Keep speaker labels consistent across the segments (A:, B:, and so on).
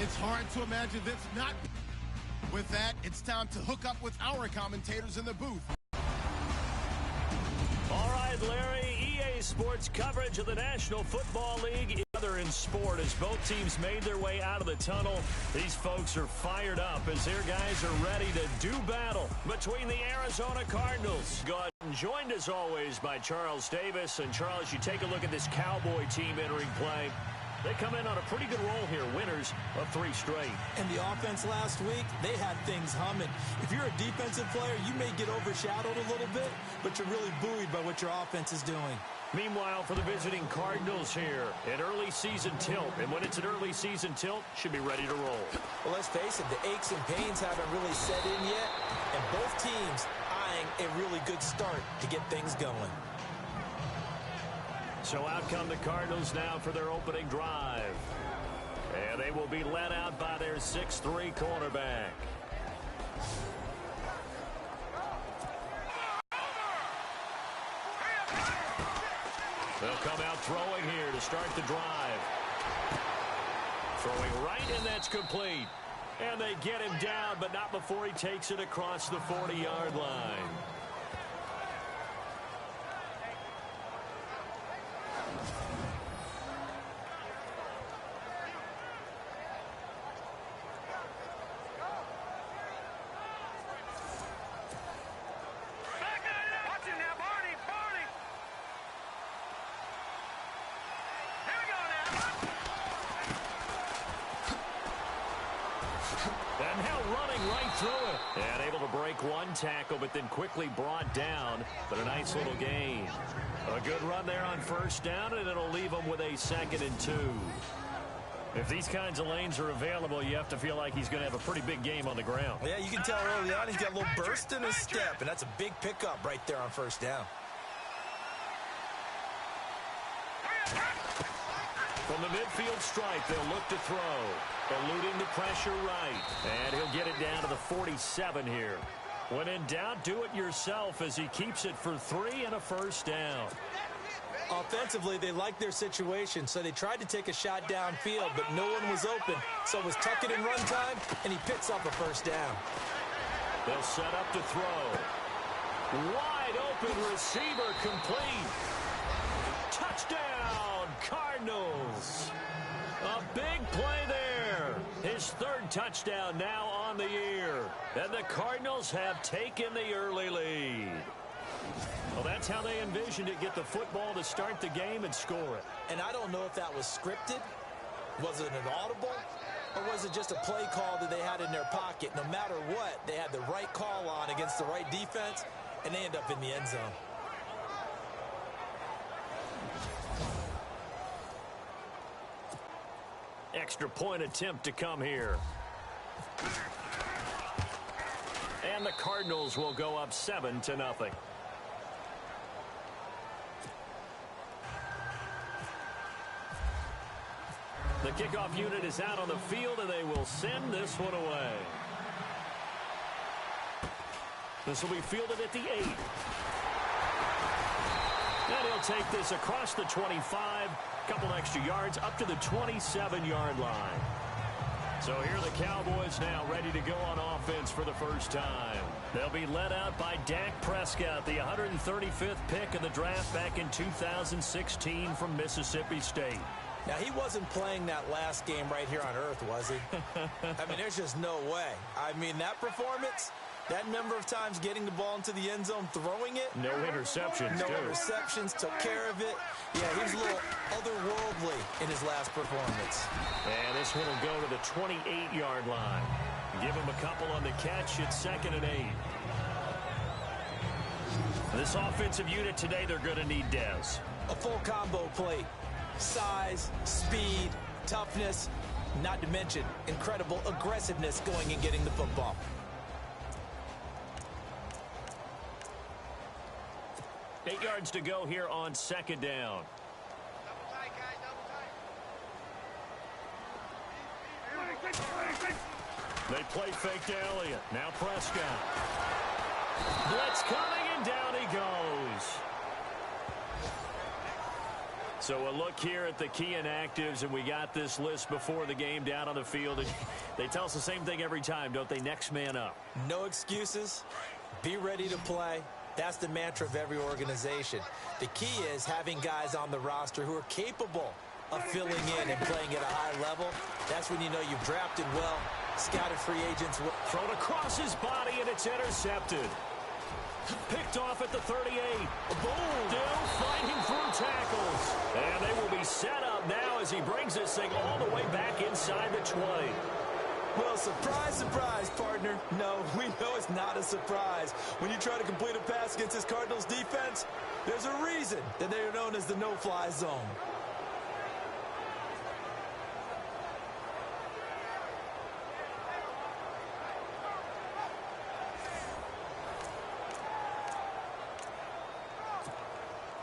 A: It's hard to imagine this not. With that, it's time to hook up with our commentators in the booth.
B: All right, Larry, EA Sports coverage of the National Football League. Other in sport as both teams made their way out of the tunnel. These folks are fired up as their guys are ready to do battle between the Arizona Cardinals. Joined as always by Charles Davis. And Charles, you take a look at this Cowboy team entering play. They come in on a pretty good roll here, winners of 3 straight.
C: And the offense last week, they had things humming. If you're a defensive player, you may get overshadowed a little bit, but you're really buoyed by what your offense is doing.
B: Meanwhile, for the visiting Cardinals here, an early season tilt. And when it's an early season tilt, should be ready to roll.
C: Well, let's face it, the aches and pains haven't really set in yet. And both teams eyeing a really good start to get things going.
B: So out come the Cardinals now for their opening drive. And they will be led out by their 6'3" cornerback. They'll come out throwing here to start the drive. Throwing right, and that's complete. And they get him down, but not before he takes it across the 40-yard line. And now running right through it. And able to break one tackle, but then quickly brought down. But a nice little gain. A good run there on first down, and it'll leave them with a 2nd and 2. If these kinds of lanes are available, you have to feel like he's going to have a pretty big game on the ground.
C: Yeah, you can tell early on he's got a little burst in his step, and that's a big pickup right there on first down.
B: From the midfield stripe, they'll look to throw. Eluding the pressure right. And he'll get it down to the 47 here. When in doubt, do it yourself as he keeps it for 3 and a first down.
C: Offensively, they liked their situation, so they tried to take a shot downfield, but no one was open. So it was tuck it in run time, and he picks up a first down.
B: They'll set up to throw. Wide open receiver complete. Touchdown, Cardinals. A big play there. His 3rd touchdown now on the year. And the Cardinals have taken the early lead. Well, that's how they envisioned it. Get the football to start the game and score it.
C: And I don't know if that was scripted. Was it an audible? Or was it just a play call that they had in their pocket? No matter what, they had the right call on against the right defense, and they end up in the end zone.
B: Extra point attempt to come here. And the Cardinals will go up 7-0. The kickoff unit is out on the field, and they will send this one away. This will be fielded at the 8. And he'll take this across the 25. Couple extra yards up to the 27-yard line. So here are the Cowboys now ready to go on offense for the first time. They'll be led out by Dak Prescott, the 135th pick of the draft back in 2016 from Mississippi State.
C: Now, he wasn't playing that last game right here on earth, was he? I mean, there's just no way. I mean, that performance, that number of times getting the ball into the end zone, throwing it.
B: No interceptions,
C: No interceptions, took care of it. Yeah, he was a little otherworldly in his last performance.
B: And this one will go to the 28-yard line. Give him a couple on the catch. It's 2nd and 8. This offensive unit today, they're going to need Dez.
C: A full combo plate. Size, speed, toughness, not to mention incredible aggressiveness going and getting the football.
B: Eight yards to go here on 2nd down. They play fake to Elliott. Now Prescott. Blitz coming, and down he goes. So a look here at the key inactives, and we got this list before the game down on the field. And they tell us the same thing every time, don't they? Next man up.
C: No excuses. Be ready to play. That's the mantra of every organization. The key is having guys on the roster who are capable of filling in and playing at a high level. That's when you know you've drafted well, scouted free agents.
B: Thrown across his body, and it's intercepted. Picked off at the 38. Boom! Still fighting through tackles. And they will be set up now as he brings this thing all the way back inside the 20.
C: Well, surprise, surprise, partner. No, we know it's not a surprise. When you try to complete a pass against this Cardinals defense, there's a reason that they are known as the no-fly zone.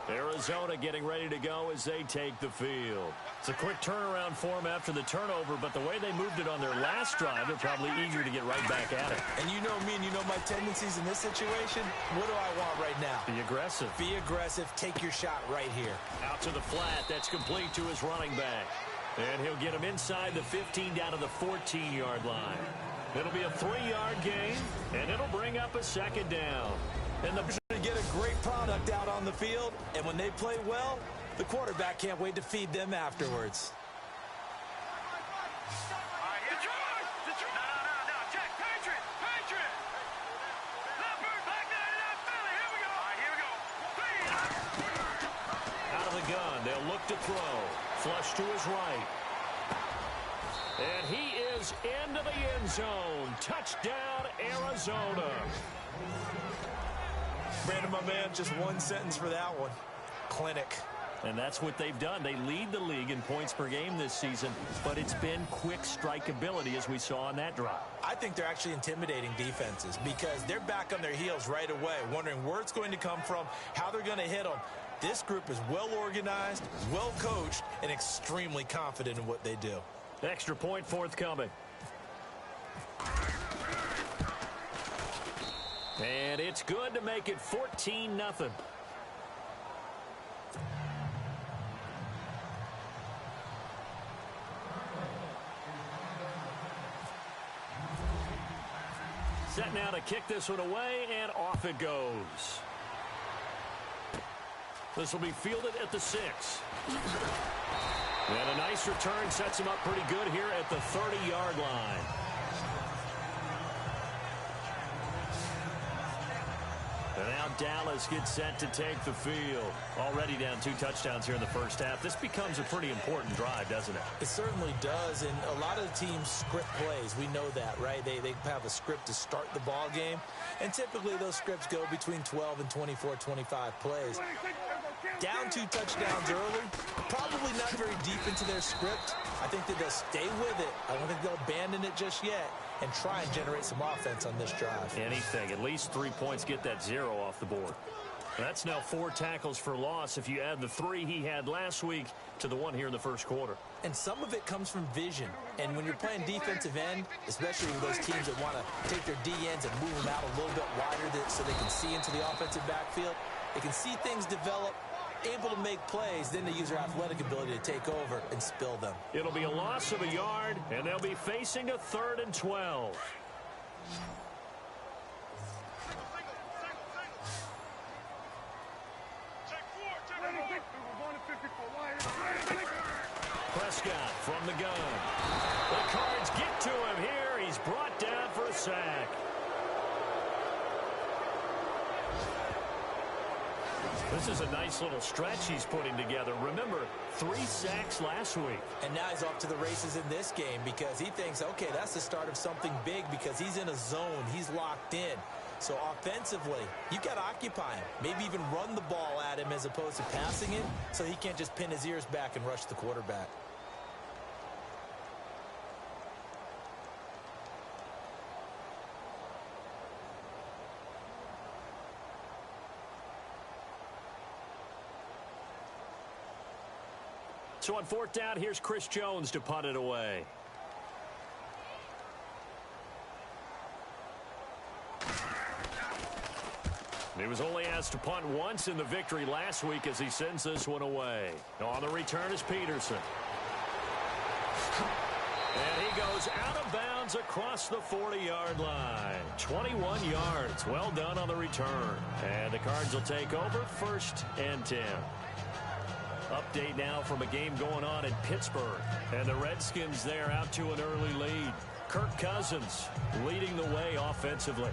B: Arizona getting ready to go as they take the field. It's a quick turnaround for them after the turnover, but the way they moved it on their last drive, they're probably eager to get right back at it.
C: And you know me and you know my tendencies in this situation. What do I want right now?
B: Be aggressive.
C: Be aggressive. Take your shot right here.
B: Out to the flat. That's complete to his running back. And he'll get him inside the 15 down to the 14-yard line. It'll be a 3-yard gain, and it'll bring up a second down. And the
C: get a great product out on the field, and when they play well, the quarterback can't wait to feed them afterwards.
B: Out of the gun, they'll look to throw. Flush to his right. And he is into the end zone. Touchdown, Arizona.
C: Brandon, my man, just one sentence for that one. Clinic.
B: And that's what they've done. They lead the league in points per game this season, but it's been quick strikeability as we saw on that drive.
C: I think they're actually intimidating defenses because they're back on their heels right away, wondering where it's going to come from, how they're going to hit them. This group is well organized, well coached, and extremely confident in what they do.
B: Extra point forthcoming. And it's good to make it 14-0. Set now to kick this one away, and off it goes. This will be fielded at the 6. And a nice return sets him up pretty good here at the 30-yard line. And now Dallas gets set to take the field. Already down 2 touchdowns here in the first half. This becomes a pretty important drive, doesn't it?
C: It certainly does, and a lot of the teams script plays. We know that, right? They have a script to start the ball game, and typically those scripts go between 12 and 24, 25 plays. Down 2 touchdowns early, probably not very deep into their script. I think that they'll stay with it. I don't think they'll abandon it just yet and try and generate some offense on this drive.
B: Anything. At least 3 points, get that 0 off the board. That's now 4 tackles for loss if you add the 3 he had last week to the 1 here in the first quarter.
C: And some of it comes from vision. And when you're playing defensive end, especially with those teams that want to take their D ends and move them out a little bit wider so they can see into the offensive backfield, they can see things develop, able to make plays, then they use their athletic ability to take over and spill them.
B: It'll be a loss of a yard, and they'll be facing a 3rd and 12. Prescott from the gun. The Cards get to him here. He's brought down for a sack. This is a nice little stretch he's putting together. Remember, 3 sacks last week.
C: And now he's off to the races in this game because he thinks, okay, that's the start of something big because he's in a zone. He's locked in. So offensively, you got to occupy him. Maybe even run the ball at him as opposed to passing it so he can't just pin his ears back and rush the quarterback.
B: So on 4th down, here's Chris Jones to punt it away. He was only asked to punt once in the victory last week as he sends this one away. On the return is Peterson. And he goes out of bounds across the 40-yard line. 21 yards. Well done on the return. And the Cards will take over 1st and 10. Update now from a game going on in Pittsburgh. And the Redskins there out to an early lead. Kirk Cousins leading the way offensively.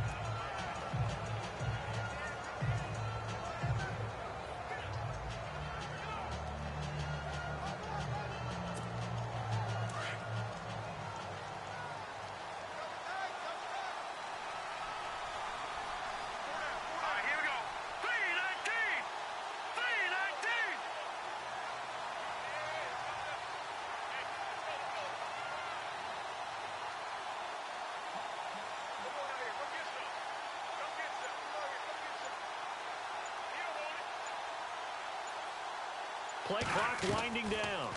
B: Play clock winding down.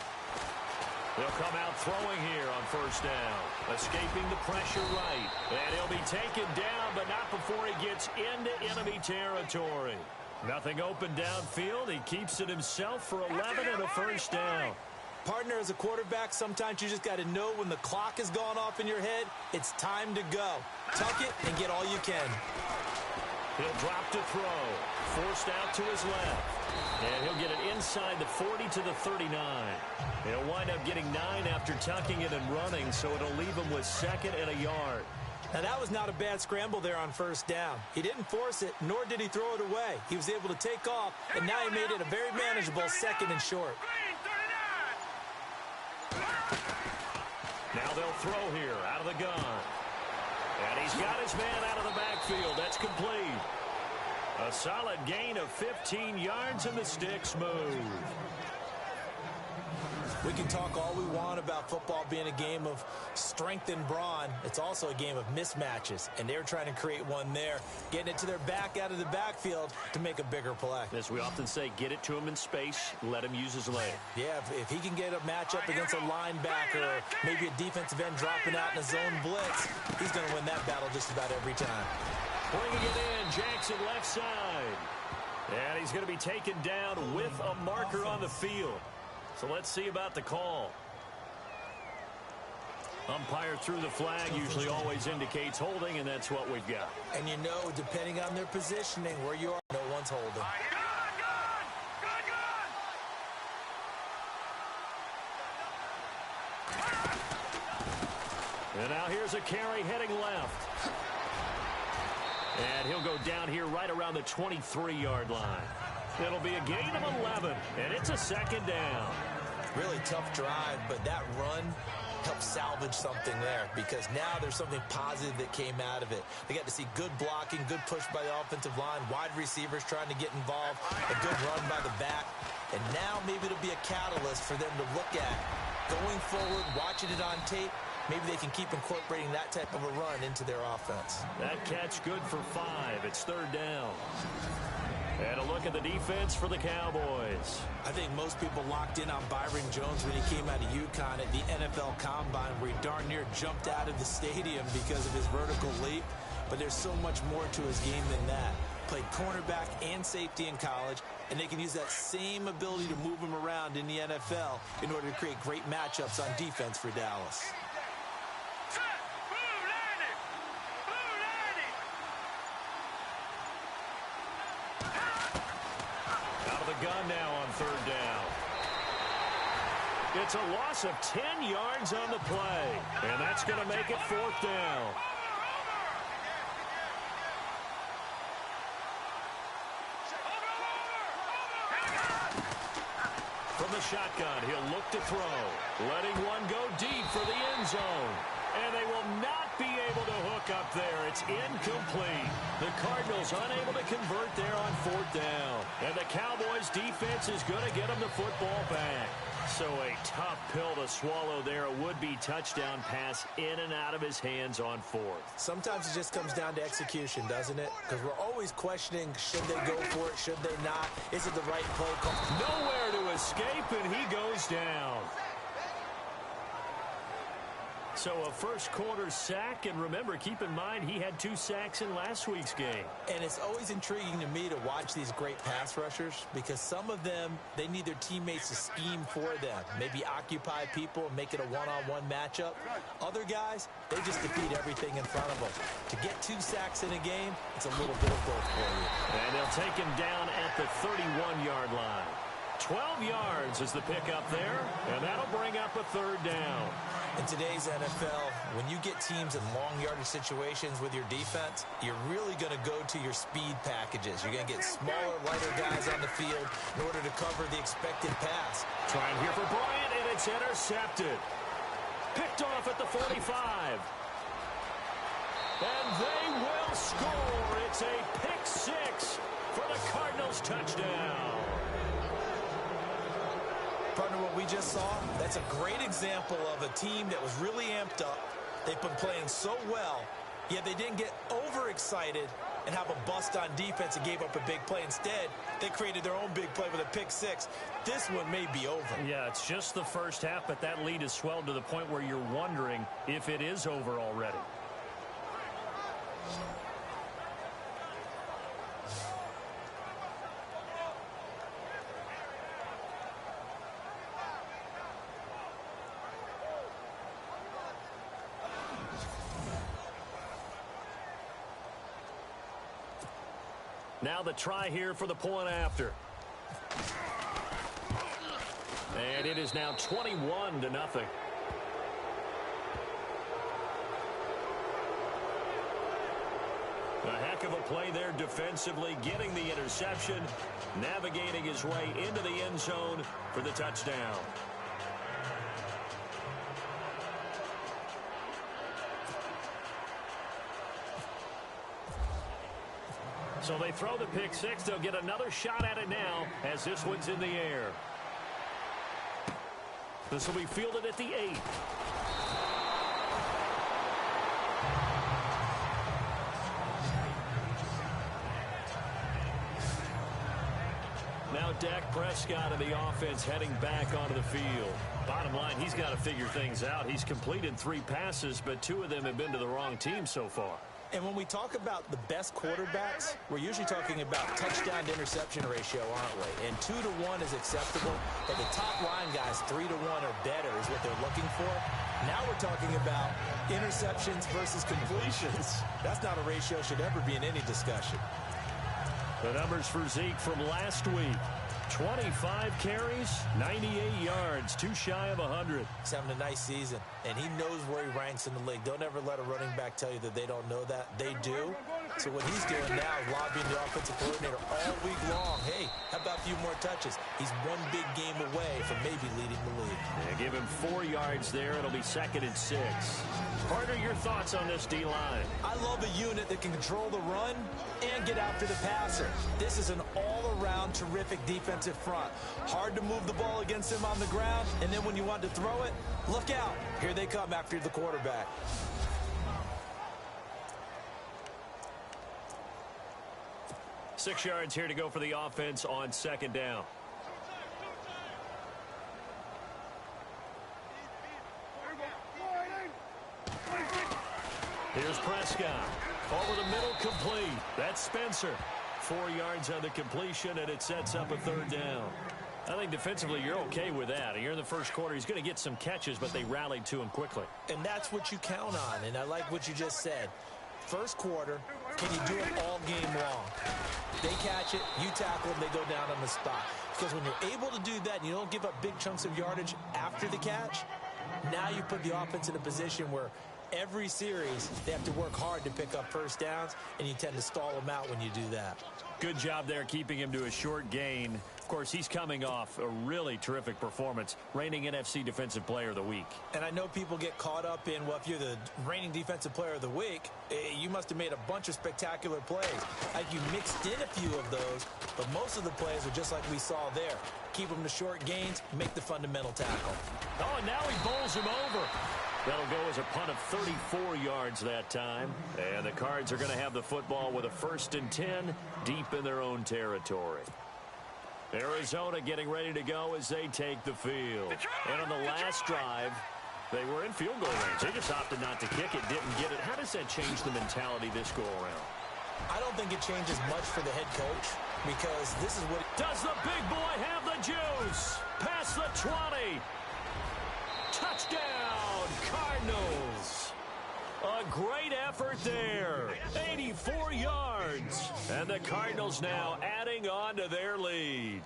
B: They'll come out throwing here on 1st down. Escaping the pressure right. And he'll be taken down, but not before he gets into enemy territory. Nothing open downfield. He keeps it himself for 11 and a 1st down.
C: Partner, as a quarterback, sometimes you just got to know when the clock has gone off in your head, it's time to go. Tuck it and get all you can.
B: He'll drop to throw. Forced out to his left. And he'll get it inside the 40 to the 39. He'll wind up getting 9 after tucking it and running, so it'll leave him with 2nd and a yard.
C: Now, that was not a bad scramble there on 1st down. He didn't force it, nor did he throw it away. He was able to take off, and now he made it a very manageable 2nd and short.
B: Now they'll throw here out of the gun. And he's got his man out of the backfield. That's complete. A solid gain of 15 yards, and the sticks move.
C: We can talk all we want about football being a game of strength and brawn. It's also a game of mismatches, and they're trying to create one there, getting it to their back out of the backfield to make a bigger play.
B: As we often say, get it to him in space, let him use his leg.
C: Yeah, if he can get a matchup against a linebacker or maybe a defensive end dropping out in a zone blitz, he's going to win that battle just about every time.
B: Bringing it in, Jackson left side. And he's going to be taken down with a marker on the field. So let's see about the call. Umpire threw the flag, usually always indicates holding, and that's what we've got.
C: And you know, depending on their positioning, where you are, no one's holding.
B: And now here's a carry heading left. And he'll go down here right around the 23-yard line. It'll be a gain of 11, and it's a 2nd down.
C: Really tough drive, but that run helped salvage something there because now there's something positive that came out of it. They got to see good blocking, good push by the offensive line, wide receivers trying to get involved, a good run by the back, and now maybe it'll be a catalyst for them to look at going forward, watching it on tape. Maybe they can keep incorporating that type of a run into their offense.
B: That catch good for 5. It's 3rd down. And a look at the defense for the Cowboys.
C: I think most people locked in on Byron Jones when he came out of UConn at the NFL Combine, where he darn near jumped out of the stadium because of his vertical leap. But there's so much more to his game than that. Played cornerback and safety in college, and they can use that same ability to move him around in the NFL in order to create great matchups on defense for Dallas.
B: Gun now on 3rd down. It's a loss of 10 yards on the play, and that's going to make it 4th down. From the shotgun, he'll look to throw, letting one go deep for the end zone. And they will not be able to hook up there. It's incomplete. The Cardinals unable to convert there on 4th down. And the Cowboys defense is going to get them the football back. So a tough pill to swallow there. A would-be touchdown pass in and out of his hands on 4th.
C: Sometimes it just comes down to execution, doesn't it? Because we're always questioning, should they go for it, should they not? Is it the right play call?
B: Nowhere to escape, and he goes down. So a first quarter sack, and remember, keep in mind he had 2 sacks in last week's game.
C: And it's always intriguing to me to watch these great pass rushers because some of them, they need their teammates to scheme for them. Maybe occupy people and make it a one-on-one matchup. Other guys, they just defeat everything in front of them. To get 2 sacks in a game, it's a little bit of both for you.
B: And they'll take him down at the 31-yard line. 12 yards is the pickup there, and that'll bring up a 3rd down.
C: In today's NFL, when you get teams in long yardage situations with your defense, you're really going to go to your speed packages. You're going to get smaller, lighter guys on the field in order to cover the expected pass.
B: Trying here for Bryant, and it's intercepted. Picked off at the 45. And they will score. It's a pick 6 for the Cardinals touchdown.
C: Partner, what we just saw, that's a great example of a team that was really amped up. They've been playing so well, yet they didn't get overexcited and have a bust on defense and gave up a big play. Instead, they created their own big play with a pick 6. This one may be over.
B: Yeah, it's just the first half, but that lead has swelled to the point where you're wondering if it is over already. Now the try here for the point after. And it is now 21-0. A heck of a play there defensively, getting the interception, navigating his way into the end zone for the touchdown. So they throw the pick 6. They'll get another shot at it now as this one's in the air. This will be fielded at the 8. Now Dak Prescott of the offense heading back onto the field. Bottom line, he's got to figure things out. He's completed 3 passes, but 2 of them have been to the wrong team so far.
C: And when we talk about the best quarterbacks, we're usually talking about touchdown to interception ratio, aren't we? And 2 to 1 is acceptable, but the top line guys, 3 to 1 or better is what they're looking for. Now we're talking about interceptions versus completions. That's not a ratio should ever be in any discussion.
B: The numbers for Zeke from last week. 25 carries, 98 yards, 2 shy of 100.
C: He's having a nice season, and he knows where he ranks in the league. Don't ever let a running back tell you that they don't know that. They do. So what he's doing now is lobbying the offensive coordinator all week long. Hey, how about a few more touches? He's 1 big game away from maybe leading the league.
B: Yeah, give him 4 yards there. It'll be 2nd and 6. Partner, your thoughts on this D-line?
C: I love a unit that can control the run and get after the passer. This is an all-around terrific defensive front. Hard to move the ball against him on the ground, and then when you want to throw it, look out. Here they come after the quarterback.
B: Six yards here to go for the offense on 2nd down. Here's Prescott. Over the middle, complete. That's Spencer. 4 yards on the completion, and it sets up a 3rd down. I think defensively you're okay with that. Here in the first quarter, he's going to get some catches, but they rallied to him quickly.
C: And that's what you count on, and I like what you just said. First quarter, can you do it all game long? They catch it, you tackle them, they go down on the spot. Because when you're able to do that and you don't give up big chunks of yardage after the catch, now you put the offense in a position where every series they have to work hard to pick up first downs, and you tend to stall them out when you do that.
B: Good job there keeping him to a short gain. Of course, he's coming off a really terrific performance, reigning NFC Defensive Player of the Week.
C: And I know people get caught up in, well, if you're the reigning Defensive Player of the Week, you must have made a bunch of spectacular plays. You mixed in a few of those, but most of the plays are just like we saw there. Keep them to short gains, make the fundamental tackle.
B: Oh, and now he bowls him over. That'll go as a punt of 34 yards that time. And the Cards are going to have the football with a 1st and 10 deep in their own territory. Arizona getting ready to go as they take the field. And on the last drive, They were in field goal range. They just opted not to kick it, didn't get it. How does that change the mentality this go-around?
C: I don't think it changes much for the head coach because this is what...
B: Does the big boy have the juice? Past the 20. Touchdown, Cardinals. A great effort there. 84 yards. And the Cardinals now adding on to their lead.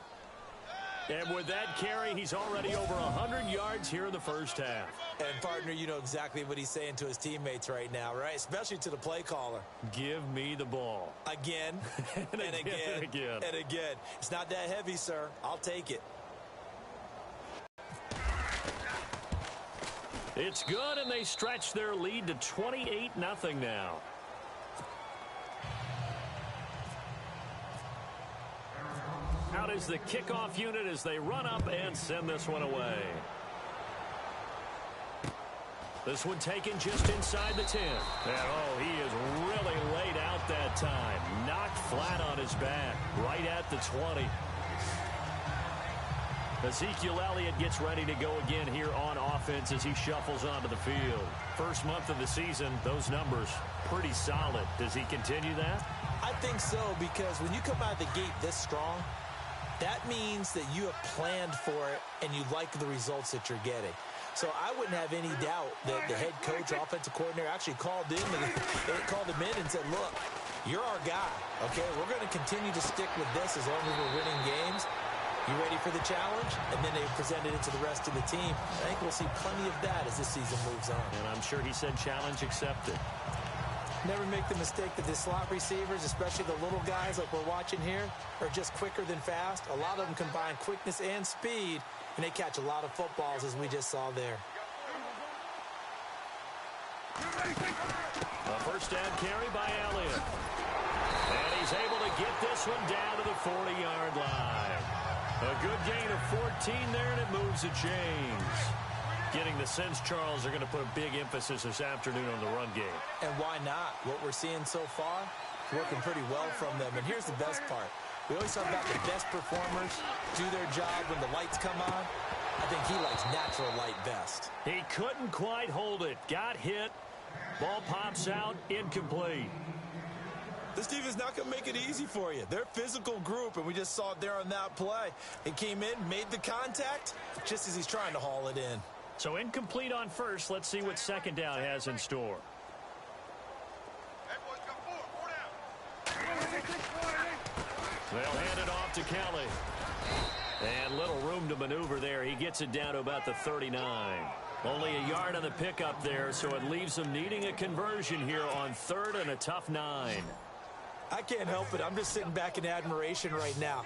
B: And with that carry, he's already over 100 yards here in the first half.
C: And, partner, you know exactly what he's saying to his teammates right now, right? Especially to the play caller.
B: Give me the ball.
C: Again, and again. It's not that heavy, sir. I'll take it.
B: It's good, and they stretch their lead to 28-0 now. Out is the kickoff unit as they run up and send this one away. This one taken just inside the 10. And, oh, he is really laid out that time. Knocked flat on his back, right at the 20. Ezekiel Elliott gets ready to go again here on offense as he shuffles onto the field. First month of the season, those numbers pretty solid. Does he continue that?
C: I think so, because when you come out of the gate this strong, that means that you have planned for it and you like the results that you're getting. So I wouldn't have any doubt that the head coach, offensive coordinator, actually called him in and said, look, you're our guy, okay? We're going to continue to stick with this as long as we're winning games. You ready for the challenge? And then they presented it to the rest of the team. I think we'll see plenty of that as this season moves on.
B: And I'm sure he said challenge accepted.
C: Never make the mistake that the slot receivers, especially the little guys like we're watching here, are just quicker than fast. A lot of them combine quickness and speed, and they catch a lot of footballs, as we just saw there.
B: A first down carry by Elliott. And he's able to get this one down to the 40-yard line. A good gain of 14 there, and it moves the chains. Getting the sense, Charles, are going to put a big emphasis this afternoon on the run game.
C: And why not? What we're seeing so far is working pretty well from them. And here's the best part. We always talk about the best performers do their job when the lights come on. I think he likes natural light best.
B: He couldn't quite hold it. Got hit. Ball pops out. Incomplete.
C: This defense is not going to make it easy for you. They're a physical group, and we just saw it there on that play. It came in, made the contact, just as he's trying to haul it in.
B: So incomplete on first. Let's see what second down has in store. They'll hand it off to Kelly. And little room to maneuver there. He gets it down to about the 39. Only a yard on the pickup there, so it leaves them needing a conversion here on third and a tough 9.
C: I can't help it. I'm just sitting back in admiration right now.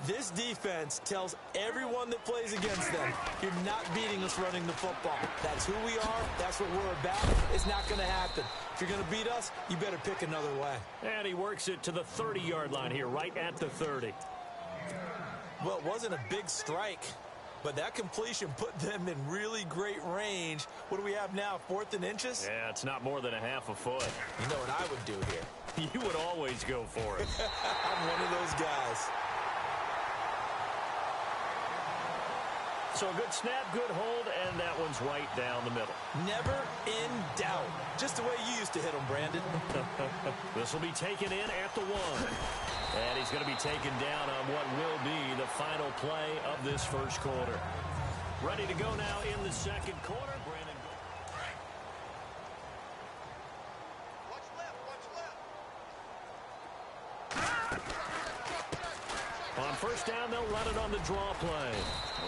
C: This defense tells everyone that plays against them, you're not beating us running the football. That's who we are. That's what we're about. It's not going to happen. If you're going to beat us, you better pick another way.
B: And he works it to the 30-yard line here, right at the 30.
C: Well, it wasn't a big strike, but that completion put them in really great range. What do we have now, 4th and inches?
B: Yeah, it's not more than a half a foot.
C: You know what I would do here?
B: You would always go for it.
C: I'm one of those guys.
B: So a good snap, good hold, and that one's right down the middle.
C: Never in doubt. Just the way you used to hit them, Brandon.
B: This will be taken in at the 1. And he's going to be taken down on what will be the final play of this first quarter. Ready to go now in the second quarter. Brandon.
A: Watch left, watch left.
B: On first down, they'll run it on the draw play.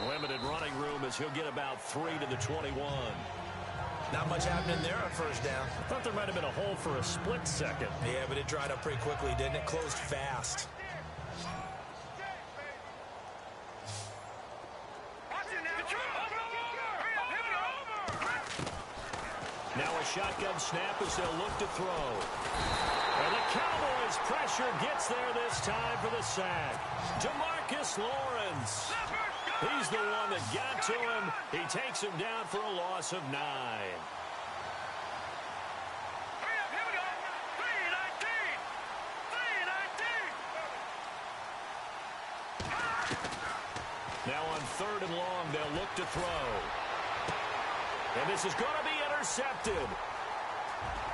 B: Limited running room as he'll get about 3 to the 21.
C: Not much happening there on first down.
B: I thought there might have been a hole for a split second.
C: Yeah, but it dried up pretty quickly, didn't it? Closed fast.
B: Now a shotgun snap as they'll look to throw. And the Cowboys' pressure gets there this time for the sack. DeMarcus Lawrence. He's the one that got to him. He takes him down for a loss of 9. Now on 3rd and long, they'll look to throw. And this is going to be intercepted.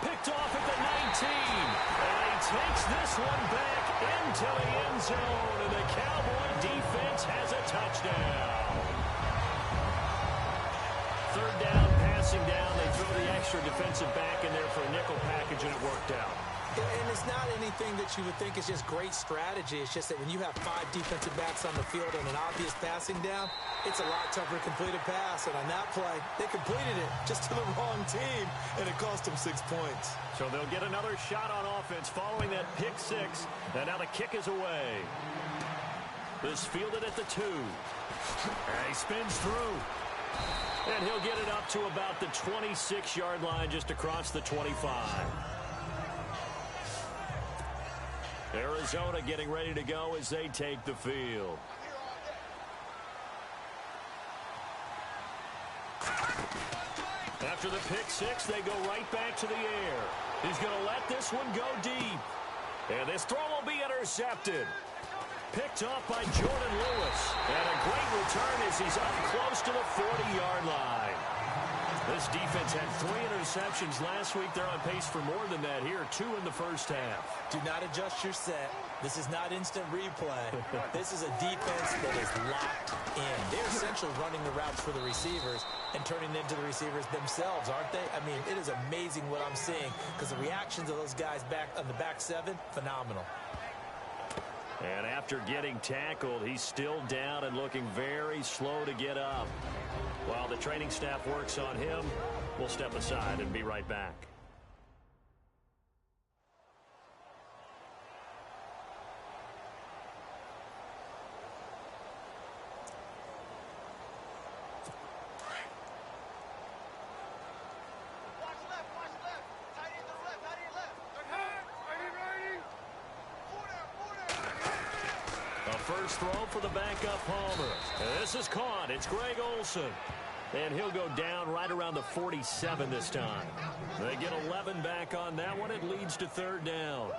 B: Picked off at the 19. And he takes this one back into the end zone. And the Cowboy defense has a touchdown. Third down, passing down. They throw the extra defensive back in there for a nickel package, and it worked out.
C: And it's not anything that you would think is just great strategy. It's just that when you have 5 defensive backs on the field and an obvious passing down, it's a lot tougher to complete a pass. And on that play, they completed it just to the wrong team, and it cost them 6 points.
B: So they'll get another shot on offense following that pick 6. And now the kick is away. This fielded at the 2. And he spins through. And he'll get it up to about the 26-yard line, just across the 25. Arizona getting ready to go as they take the field. After the pick 6, they go right back to the air. He's going to let this one go deep. And this throw will be intercepted. Picked off by Jordan Lewis. And a great return as he's up close to the 40-yard line. This defense had 3 interceptions last week. They're on pace for more than that here. 2 in the first half.
C: Do not adjust your set. This is not instant replay. This is a defense that is locked in. They're essentially running the routes for the receivers and turning them to the receivers themselves, aren't they? I mean, it is amazing what I'm seeing because the reactions of those guys back on the back 7, phenomenal.
B: And after getting tackled, he's still down and looking very slow to get up. While the training staff works on him, we'll step aside and be right back. First throw for the backup Palmer. And this is caught. It's Greg Olsen. And he'll go down right around the 47 this time. They get 11 back on that one. It leads to third down.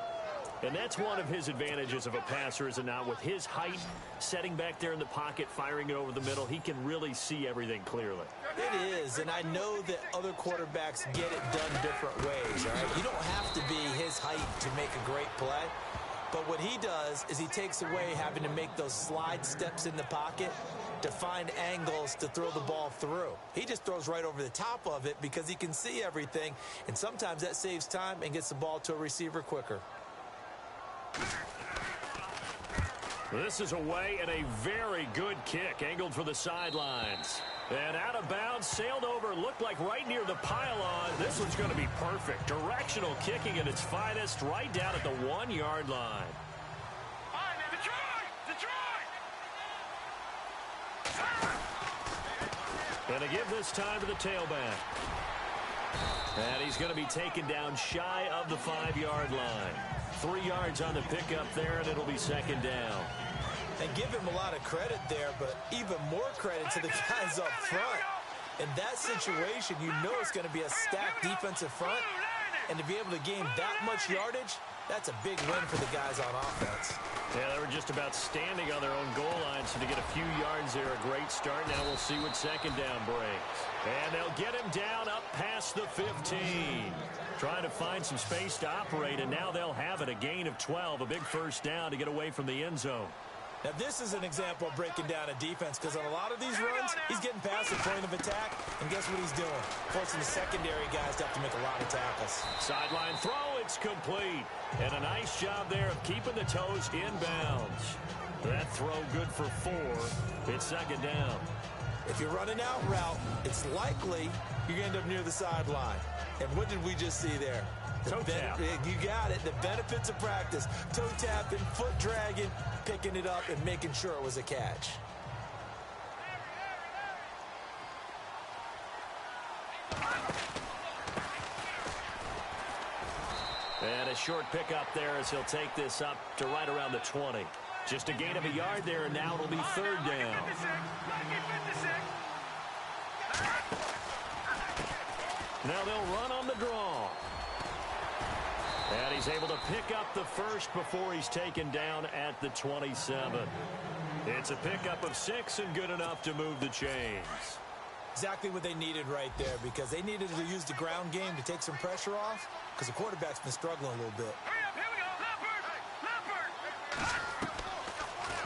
B: And that's one of his advantages of a passer, is it not? With his height, setting back there in the pocket, firing it over the middle, he can really see everything clearly.
C: It is, and I know that other quarterbacks get it done different ways, all right? You don't have to be his height to make a great play. But what he does is he takes away having to make those slide steps in the pocket to find angles to throw the ball through. He just throws right over the top of it because he can see everything, and sometimes that saves time and gets the ball to a receiver quicker.
B: This is away, and a very good kick, angled for the sidelines. And out of bounds, sailed over, looked like right near the pylon. This one's going to be perfect. Directional kicking at its finest, right down at the 1-yard line. And to give this time to the tailback. And he's going to be taken down shy of the 5-yard line. 3 yards on the pickup there, and it'll be second down.
C: And give him a lot of credit there, but even more credit to the guys up front. In that situation, you know it's going to be a stacked defensive front. And to be able to gain that much yardage, that's a big win for the guys on offense.
B: Yeah, they were just about standing on their own goal line, so to get a few yards there, a great start. Now we'll see what second down brings. And they'll get him down up past the 15. Trying to find some space to operate, and now they'll have it. A gain of 12, a big first down to get away from the end zone.
C: Now, this is an example of breaking down a defense, because on a lot of these runs, he's getting past the point of attack, and guess what he's doing? Forcing the secondary guys to have to make a lot of tackles.
B: Sideline throw, it's complete. And a nice job there of keeping the toes inbounds. That throw good for 4. It's second down.
C: If you're running out route, it's likely you're going to end up near the sideline. And what did we just see there?
B: Toe tap.
C: You got it. The benefits of practice. Toe tapping, foot dragging, picking it up, and making sure it was a catch.
B: And a short pickup there as he'll take this up to right around the 20. Just a gain of a yard there, and now it'll be third down. Now they'll run on the draw. And he's able to pick up the first before he's taken down at the 27. It's a pickup of 6 and good enough to move the chains.
C: Exactly what they needed right there, because they needed to use the ground game to take some pressure off, because the quarterback's been struggling a little bit.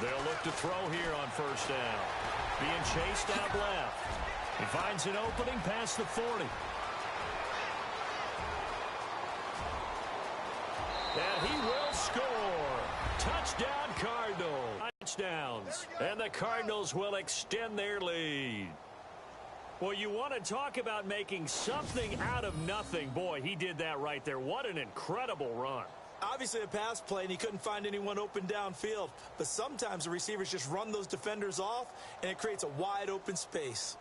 B: They'll look to throw here on first down. Being chased out left. He finds an opening past the 40. And he will score. Touchdown, Cardinals. Touchdowns. And the Cardinals will extend their lead. Well, you want to talk about making something out of nothing. Boy, he did that right there. What an incredible run.
C: Obviously a pass play, and he couldn't find anyone open downfield. But sometimes the receivers just run those defenders off, and it creates a wide open space.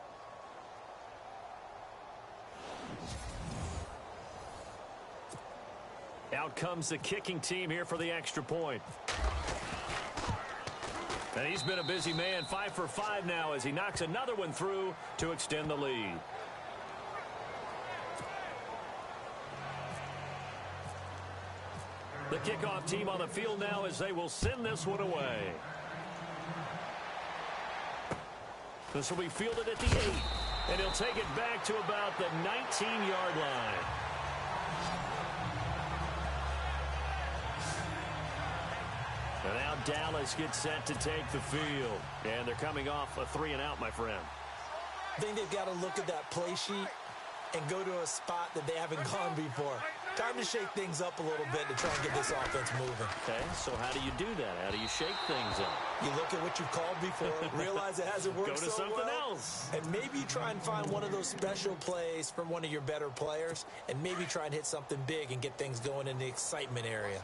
B: Out comes the kicking team here for the extra point. And he's been a busy man, 5 for 5 now as he knocks another one through to extend the lead. The kickoff team on the field now as they will send this one away. This will be fielded at the 8. And he'll take it back to about the 19-yard line. And now Dallas gets set to take the field. And they're coming off a 3-and-out, my friend.
C: I think they've got to look at that play sheet and go to a spot that they haven't gone before. Time to shake things up a little bit to try and get this offense moving.
B: Okay, so how do you do that? How do you shake things up?
C: You look at what you've called before, realize it hasn't worked so well.
B: Go to something else.
C: And maybe you try and find one of those special plays from one of your better players, and maybe try and hit something big and get things going in the excitement area.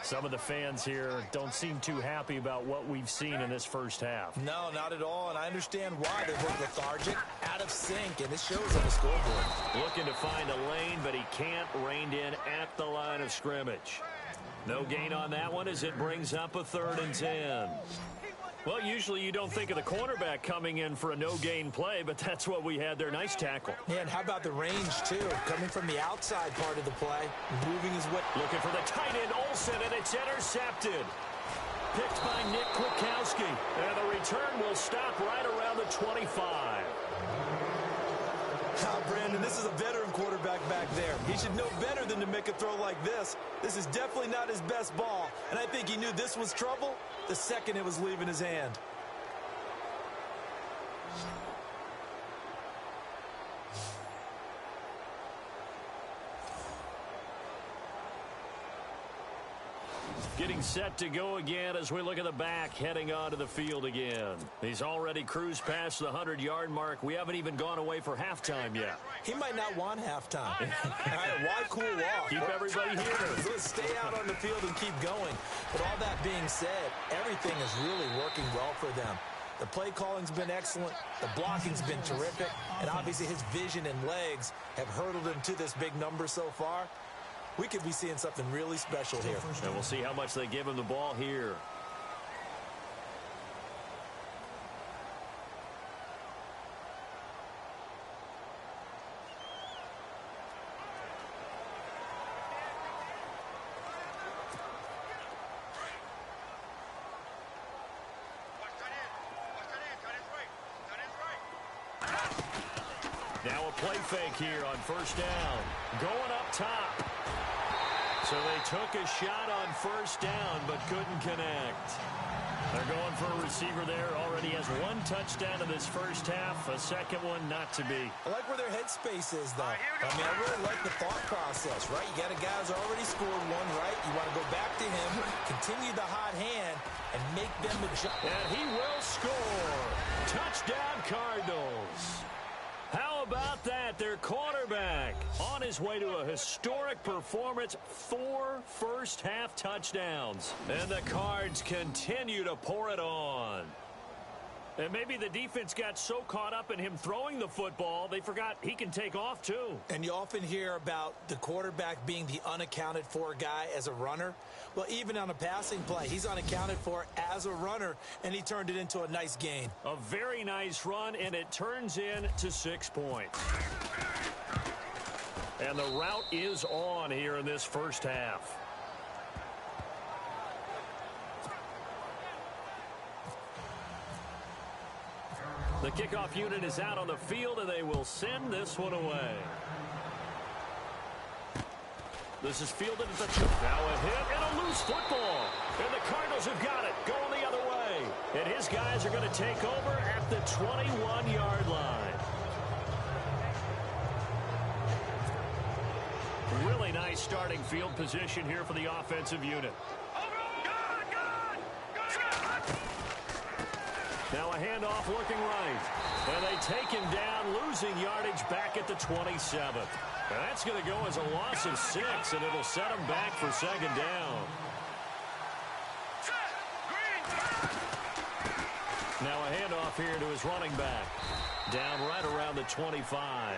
B: Some of the fans here don't seem too happy about what we've seen in this first half.
C: No, not at all, and I understand why. They look lethargic, out of sync, and it shows on the scoreboard.
B: Looking to find a lane, but he can't rein in at the line of scrimmage. No gain on that one as it brings up a 3rd and 10. Well, usually you don't think of the cornerback coming in for a no-gain play, but that's what we had there. Nice tackle.
C: Yeah, and how about the range, too? Coming from the outside part of the play, moving his way.
B: Looking for the tight end, Olsen, and it's intercepted. Picked by Nick Kwiatkowski. And the return will stop right around the 25.
C: Brandon, this is a veteran quarterback back there. He should know better than to make a throw like this. This is definitely not his best ball, and I think he knew this was trouble the second it was leaving his hand.
B: Getting set to go again as we look at the back heading onto the field again. He's already cruised past the 100-yard mark. We haven't even gone away for halftime yet.
C: He might not want halftime. All right, why cool off?
B: Keep everybody here.
C: Let's stay out on the field and keep going. But all that being said, everything is really working well for them. The play calling's been excellent. The blocking's been terrific. And obviously his vision and legs have hurdled him to this big number so far. We could be seeing something really special here.
B: And we'll see how much they give him the ball here. Now a play fake here on first down. Going up top. So they took a shot on first down, but couldn't connect. They're going for a receiver there. Already has 1 touchdown in this first half. A second one not to be.
C: I like where their headspace is, though. I mean, I really like the thought process, right? You got a guy who's already scored one, right? You want to go back to him, continue the hot hand, and make them adjust.
B: And he will score. Touchdown, Cardinals. How about that? Their quarterback on his way to a historic performance. 4 first-half touchdowns. And the Cards continue to pour it on. And maybe the defense got so caught up in him throwing the football, they forgot he can take off too.
C: And you often hear about the quarterback being the unaccounted for guy as a runner. Well, even on a passing play, he's unaccounted for as a runner, and he turned it into a nice gain.
B: A very nice run, and it turns into 6 points. And the route is on here in this first half. The kickoff unit is out on the field, and they will send this one away. This is fielded at the top. Now a hit and a loose football. And the Cardinals have got it, going the other way. And his guys are going to take over at the 21-yard line. Really nice starting field position here for the offensive unit. Now a handoff looking right. And they take him down, losing yardage back at the 27th. And that's going to go as a loss of 6, and it'll set him back for second down. Now a handoff here to his running back. Down right around the 25.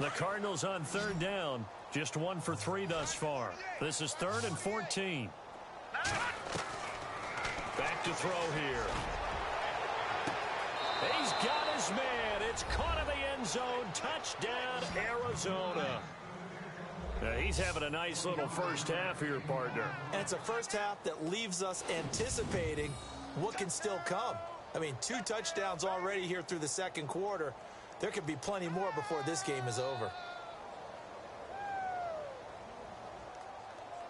B: The Cardinals on third down. Just 1 for 3 thus far. This is 3rd and 14. Back to throw here. He's got his man. It's caught in the end zone. Touchdown, Arizona. He's having a nice little first half here, partner.
C: And it's a first half that leaves us anticipating what can still come. I mean, 2 touchdowns already here through the second quarter. There could be plenty more before this game is over.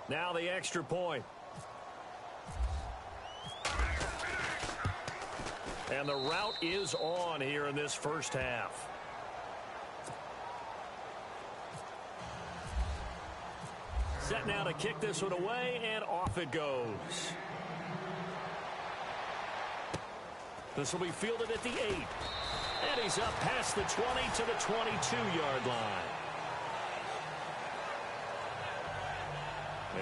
B: Now the extra point. And the route is on here in this first half. Set now to kick this one away, and off it goes. This will be fielded at the 8. And he's up past the 20 to the 22-yard line.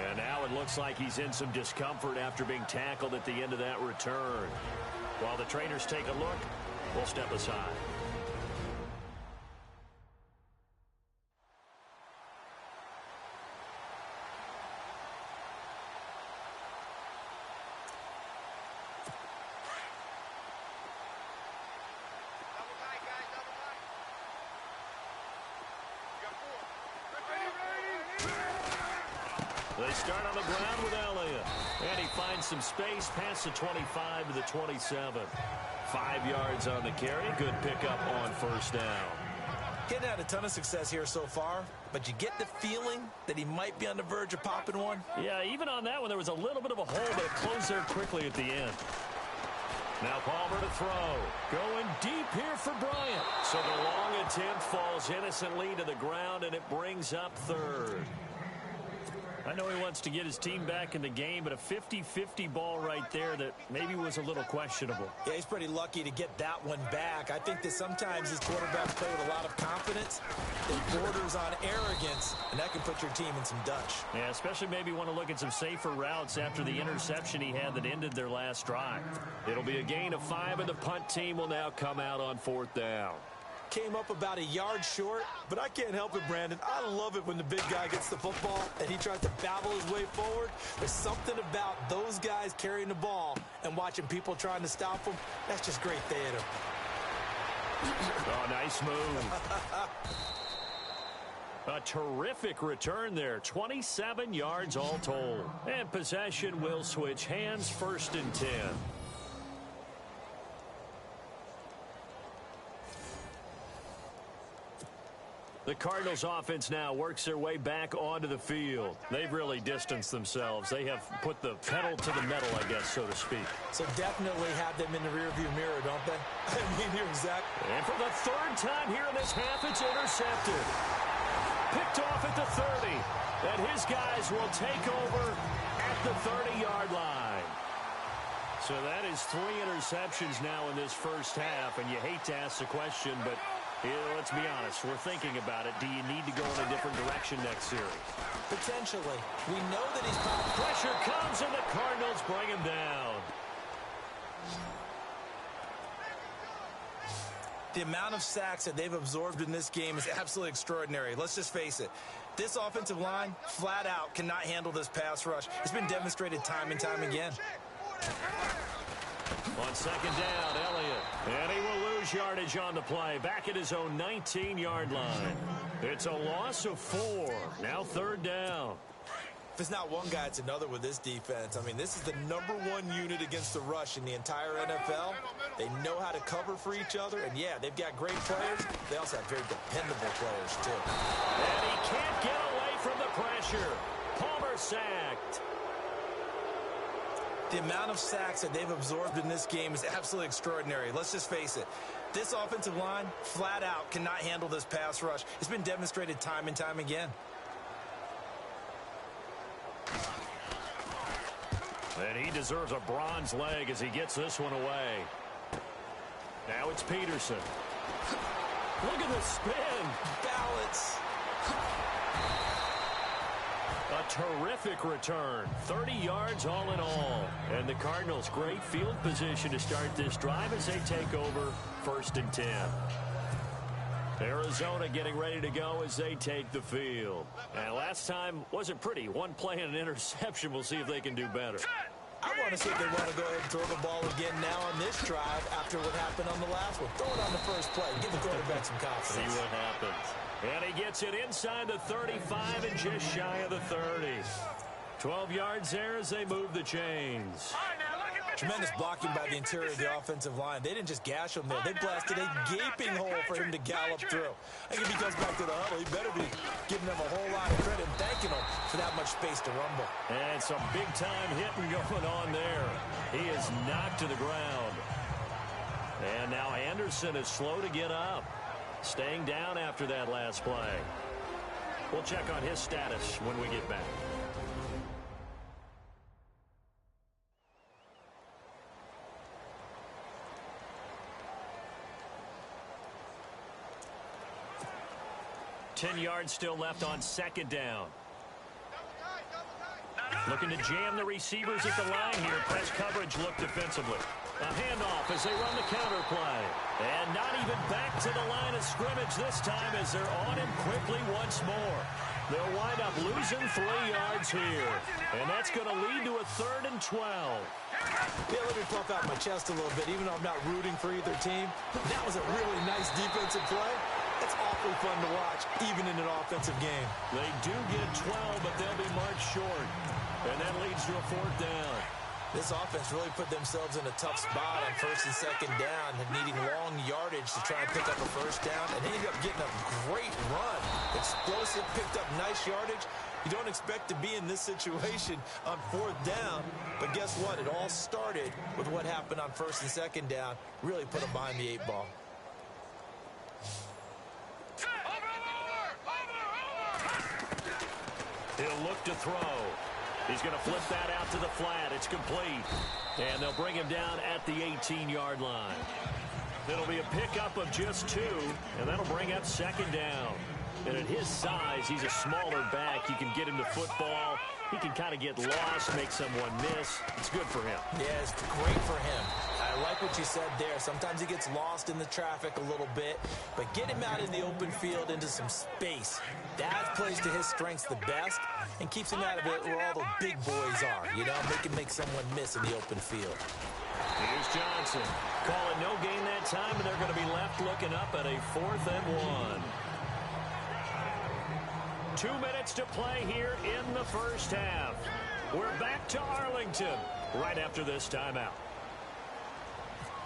B: And now it looks like he's in some discomfort after being tackled at the end of that return. While the trainers take a look, we'll step aside. They start on the ground with Elliott. And he finds some space past the 25 to the 27. 5 yards on the carry. Good pickup on first down.
C: Getting had a ton of success here so far, but you get the feeling that he might be on the verge of popping one.
B: Yeah, even on that one, there was a little bit of a hole, but it closed there quickly at the end. Now Palmer to throw. Going deep here for Bryant. So the long attempt falls innocently to the ground, and it brings up third. I know he wants to get his team back in the game, but a 50-50 ball right there that maybe was a little questionable.
C: Yeah, he's pretty lucky to get that one back. I think that sometimes these quarterbacks play with a lot of confidence. It borders on arrogance, and that can put your team in some Dutch.
B: Yeah, especially maybe want to look at some safer routes after the interception he had that ended their last drive. It'll be a gain of 5, and the punt team will now come out on 4th down.
C: Came up about a yard short, but I can't help it, Brandon. I love it when the big guy gets the football and he tries to babble his way forward. There's something about those guys carrying the ball and watching people trying to stop them. That's just great theater.
B: Oh, nice move. A terrific return there. 27 yards all told. And possession will switch hands, 1st and 10. The Cardinals offense now works their way back onto the field. They've really distanced themselves. They have put the pedal to the metal, I guess, so to speak.
C: So definitely have them in the rearview mirror, don't they? I mean, you're exactly.
B: And for the 3rd time here in this half, it's intercepted. Picked off at the 30. And his guys will take over at the 30-yard line. So that is 3 interceptions now in this first half. And you hate to ask the question, but let's be honest, we're thinking about it. Do you need to go in a different direction next series?
C: Potentially. We know that he's...
B: Pressure comes, and the Cardinals bring him down.
C: The amount of sacks that they've absorbed in this game is absolutely extraordinary. Let's just face it. This offensive line, flat out, cannot handle this pass rush. It's been demonstrated time and time again.
B: On 2nd down, Elliott. And he will lose yardage on the play. Back at his own 19-yard line. It's a loss of 4. Now 3rd down.
C: If it's not one guy, it's another with this defense. I mean, this is the #1 unit against the rush in the entire NFL. They know how to cover for each other, and yeah, they've got great players. They also have very dependable players, too.
B: And he can't get away from the pressure. Palmer sacked.
C: The amount of sacks that they've absorbed in this game is absolutely extraordinary. Let's just face it. This offensive line, flat out, cannot handle this pass rush. It's been demonstrated time and time again.
B: And he deserves a bronze leg as he gets this one away. Now it's Peterson. Look at the spin.
C: Balance.
B: A terrific return. 30 yards all in all. And the Cardinals, great field position to start this drive as they take over 1st and 10. Arizona getting ready to go as they take the field. And last time wasn't pretty. One play and an interception. We'll see if they can do better.
C: I want to see if they want to go ahead and throw the ball again now on this drive after what happened on the last one. Throw it on the first play. Give the quarterback some confidence.
B: See what happens. And he gets it inside the 35 and just shy of the 30. 12 yards there as they move the chains.
C: Tremendous blocking by the interior of the offensive line. They didn't just gash him there. They blasted a gaping hole for him to gallop through. I think if he comes back to the huddle, he better be giving them a whole lot of credit and thanking them for that much space to rumble.
B: And some big-time hitting going on there. He is knocked to the ground. And now Anderson is slow to get up. Staying down after that last play. We'll check on his status when we get back. Ten yards still left on 2nd down. Looking to jam the receivers at the line here. Press coverage look defensively. A handoff as they run the counter play. And not even back to the line of scrimmage this time as they're on him quickly once more. They'll wind up losing 3 yards here. And that's going to lead to a 3rd and 12.
C: Yeah, let me puff out my chest a little bit, even though I'm not rooting for either team. That was a really nice defensive play. It's awfully fun to watch, even in an offensive game.
B: They do get 12, but they'll be marched short. And that leads to a 4th down.
C: This offense really put themselves in a tough spot on 1st and 2nd down and needing long yardage to try and pick up a 1st down. And they ended up getting a great run. Explosive, picked up nice yardage. You don't expect to be in this situation on 4th down. But guess what? It all started with what happened on 1st and 2nd down. Really put them behind the 8 ball.
B: He'll look to throw. He's going to flip that out to the flat. It's complete. And they'll bring him down at the 18-yard line. It'll be a pickup of just 2, and that'll bring up 2nd down. And at his size, he's a smaller back. You can get him to football. He can kind of get lost, make someone miss. It's good for him.
C: Yeah, it's great for him. I like what you said there. Sometimes he gets lost in the traffic a little bit, but get him out in the open field into some space. That plays to his strengths the best and keeps him out of it where all the big boys are. You know, they can make someone miss in the open field.
B: Here's Johnson. Calling no gain that time, and they're going to be left looking up at a 4th and 1. 2 minutes to play here in the first half. We're back to Arlington right after this timeout.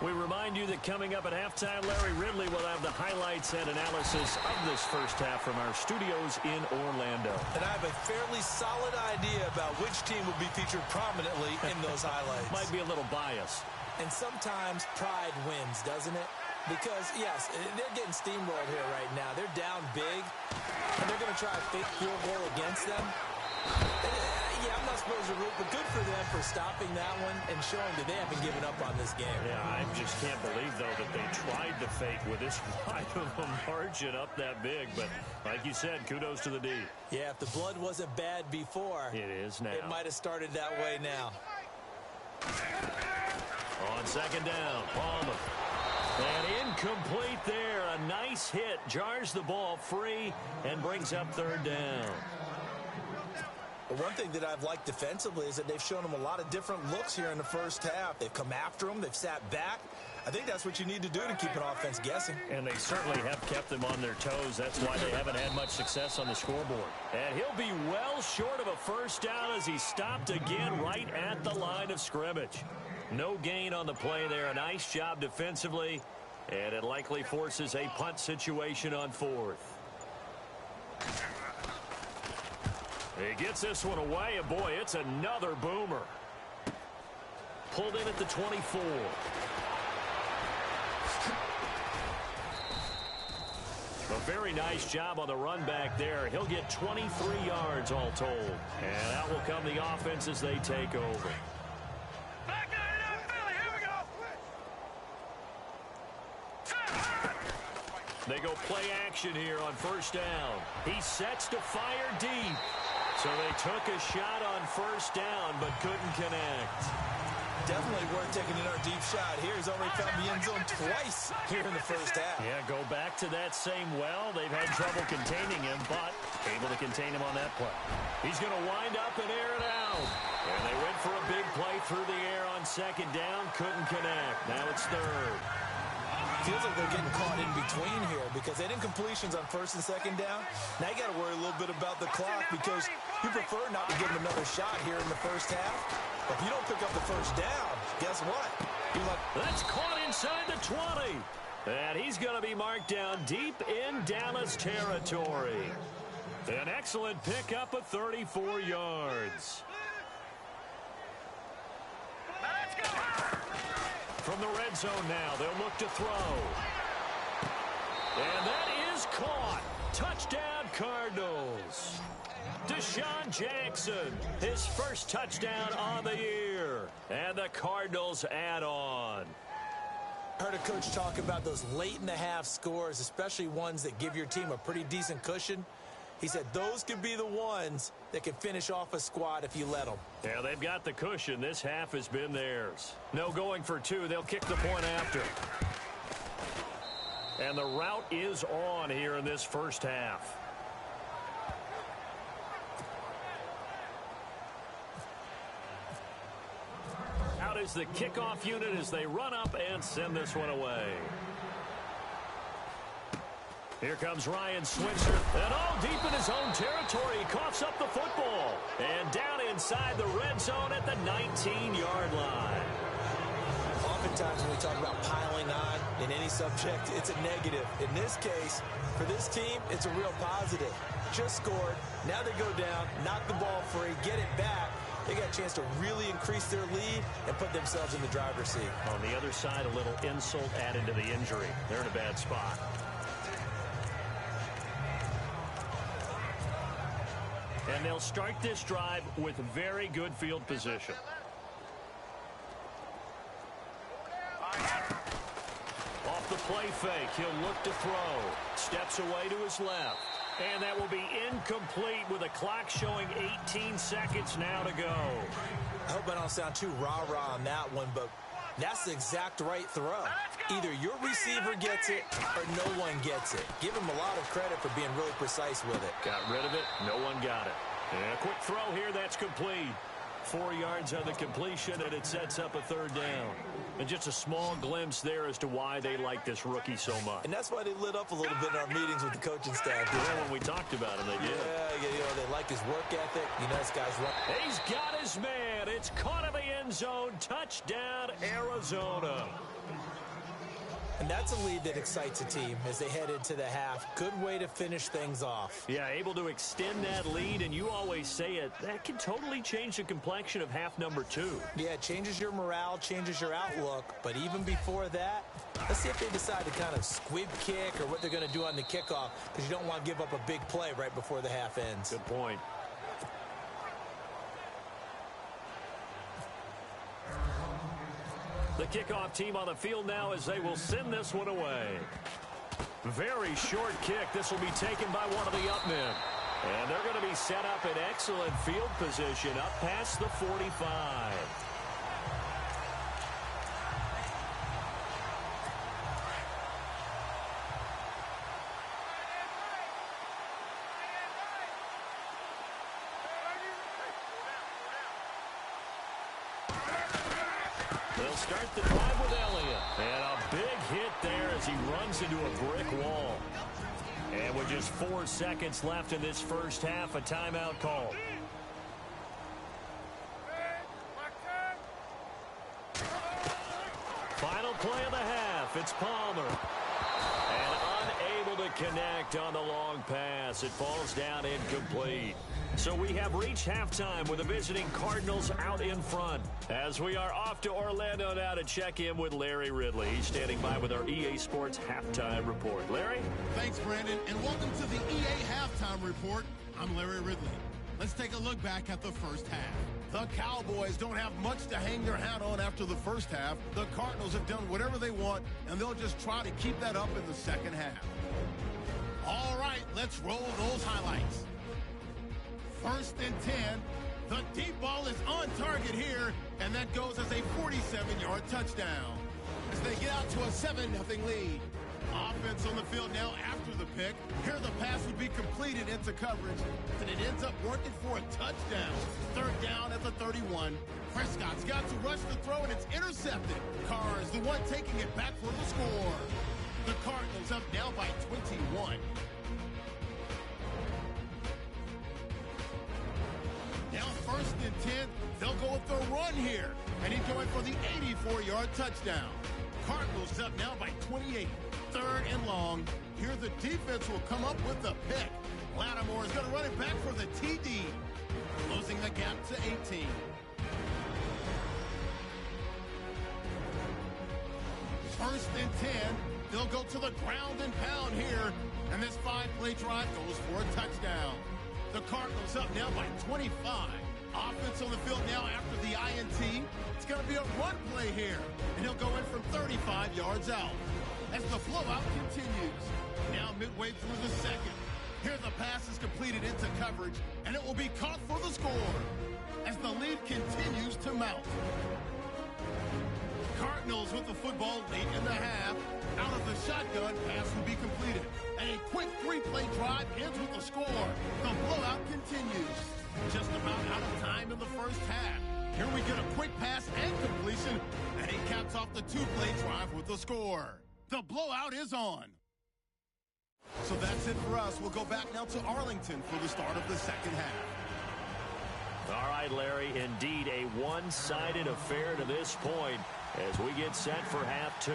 B: We remind you that coming up at halftime, Larry Ridley will have the highlights and analysis of this first half from our studios in Orlando.
C: And I have a fairly solid idea about which team will be featured prominently in those highlights.
B: Might be a little biased.
C: And sometimes pride wins, doesn't it? Because, yes, they're getting steamrolled here right now. They're down big, and they're going to try a fake field goal against them. Yeah, I'm not supposed to root, but good for them for stopping that one and showing that they haven't given up on this game.
B: Yeah, I just can't believe, though, that they tried to fake with this wide of a margin up that big. But like you said, kudos to the D.
C: Yeah, if the blood wasn't bad before,
B: it is now.
C: It might have started that way now.
B: On 2nd down, Palmer. And incomplete there. A nice hit. Jars the ball free and brings up 3rd down.
C: But one thing that I've liked defensively is that they've shown them a lot of different looks here in the first half. They've come after them. They've sat back. I think that's what you need to do to keep an offense guessing.
B: And they certainly have kept them on their toes. That's why they haven't had much success on the scoreboard. And he'll be well short of a first down as he stopped again right at the line of scrimmage. No gain on the play there. A nice job defensively. And it likely forces a punt situation on fourth. He gets this one away, and boy, it's another boomer. Pulled in at the 24. A very nice job on the run back there. He'll get 23 yards all told. And out will come the offense as they take over. They go play action here on first down. He sets to fire deep. So they took a shot on first down but couldn't connect.
C: Definitely worth taking another deep shot here. He's already found the end zone twice here in the first half.
B: Yeah, go back to that same well. They've had trouble containing him, but able to contain him on that play. He's going to wind up and air it out. And they went for a big play through the air on second down. Couldn't connect. Now it's third.
C: Feels like they're getting caught in between here because they didn't completions on first and second down. Now you got to worry a little bit about the clock because you prefer not to give them another shot here in the first half. But if you don't pick up the first down, guess what?
B: That's caught inside the 20. And he's going to be marked down deep in Dallas territory. An excellent pickup of 34 yards. From the red zone now, they'll look to throw. And that is caught. Touchdown, Cardinals. Deshaun Jackson, his first touchdown on the year. And the Cardinals add on.
C: Heard a coach talk about those late-in-the-half scores, especially ones that give your team a pretty decent cushion. He said those could be the ones that can finish off a squad if you let them.
B: Yeah, they've got the cushion. This half has been theirs. No going for two. They'll kick the point after. And the route is on here in this first half. Out is the kickoff unit as they run up and send this one away. Here comes Ryan Switzer, and all deep in his own territory, he coughs up the football. And down inside the red zone at the 19-yard line.
C: Oftentimes when we talk about piling on in any subject, it's a negative. In this case, for this team, it's a real positive. Just scored, now they go down, knock the ball free, get it back. They got a chance to really increase their lead and put themselves in the driver's seat.
B: On the other side, a little insult added to the injury. They're in a bad spot. And they'll start this drive with very good field position. Off the play fake, he'll look to throw. Steps away to his left. And that will be incomplete with a clock showing 18 seconds now to go.
C: I hope I don't sound too rah-rah on that one, but that's the exact right throw. Either your receiver gets it or no one gets it. Give him a lot of credit for being really precise with it.
B: Got rid of it. No one got it. And a quick throw here. That's complete. 4 yards on the completion, and it sets up a third down. And just a small glimpse there as to why they like this rookie so much.
C: And that's why they lit up a little bit in our meetings with the coaching staff.
B: Yeah, when we talked about him, they did.
C: Yeah, you know, they like his work ethic. You know, this guy's running.
B: He's got his man. It's caught in the end zone. Touchdown, Arizona.
C: And that's a lead that excites a team as they head into the half. Good way to finish things off.
B: Yeah, able to extend that lead, and you always say it, that can totally change the complexion of half number two.
C: Yeah, it changes your morale, changes your outlook. But even before that, let's see if they decide to kind of squib kick or what they're going to do on the kickoff, because you don't want to give up a big play right before the half ends.
B: Good point. The kickoff team on the field now as they will send this one away. Very short kick. This will be taken by one of the up men. And they're going to be set up in excellent field position up past the 45. start the drive with Elliott. And a big hit there as he runs into a brick wall. And with just 4 seconds left in this first half, a timeout call. Final play of the half. It's Palmer. And unable to connect on the long pass. It falls down incomplete. So we have reached halftime with the visiting Cardinals out in front. As we are off to Orlando now to check in with Larry Ridley. He's standing by with our EA Sports Halftime Report. Larry?
A: Thanks, Brandon, and welcome to the EA Halftime Report. I'm Larry Ridley. Let's take a look back at the first half. The Cowboys don't have much to hang their hat on after the first half. The Cardinals have done whatever they want, and they'll just try to keep that up in the second half. All right, let's roll those highlights. First and 10. The deep ball is on target here, and that goes as a 47-yard touchdown. As they get out to a 7-0 lead. Offense on the field now after the pick. Here the pass would be completed into coverage, and it ends up working for a touchdown. Third down at the 31. Prescott's got to rush the throw, and it's intercepted. Carr is the one taking it back for the score. The Cardinals up now by 21. Now first and 10, they'll go with the run here. And he's going for the 84-yard touchdown. Cardinals up now by 28. Third and long. Here the defense will come up with the pick. Lattimore is going to run it back for the TD. Closing the gap to 18. First and 10. They'll go to the ground and pound here. And this 5-play drive goes for a touchdown. The Cardinals up now by 25. Offense on the field now after the INT. It's going to be a run play here. And he'll go in from 35 yards out. As the blowout continues. Now midway through the second. Here the pass is completed into coverage. And it will be caught for the score. As the lead continues to mount. Cardinals with the football late in the half. Out of the shotgun, pass will be completed. And a quick 3-play drive ends with a score. The blowout continues. Just about out of time in the first half. Here we get a quick pass and completion. And he caps off the 2-play drive with the score. The blowout is on. So that's it for us. We'll go back now to Arlington for the start of the second half.
B: All right, Larry, indeed a one-sided affair to this point as we get set for half 2.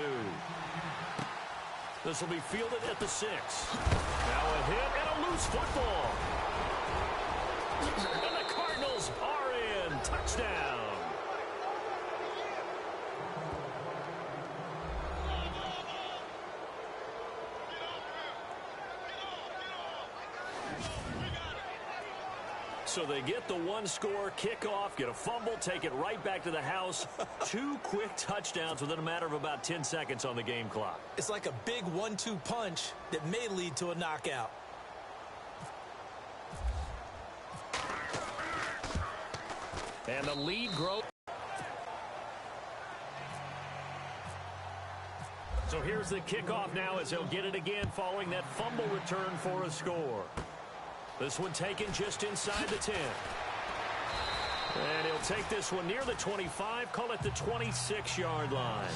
B: This will be fielded at the 6. Now a hit and a loose football. And the Cardinals are in. Touchdown. So they get the one-score kickoff, get a fumble, take it right back to the house. 2 quick touchdowns within a matter of about 10 seconds on the game clock.
C: It's like a big 1-2 punch that may lead to a knockout.
B: And the lead grows. So here's the kickoff now as he'll get it again following that fumble return for a score. This one taken just inside the 10. And he'll take this one near the 25, call it the 26-yard line.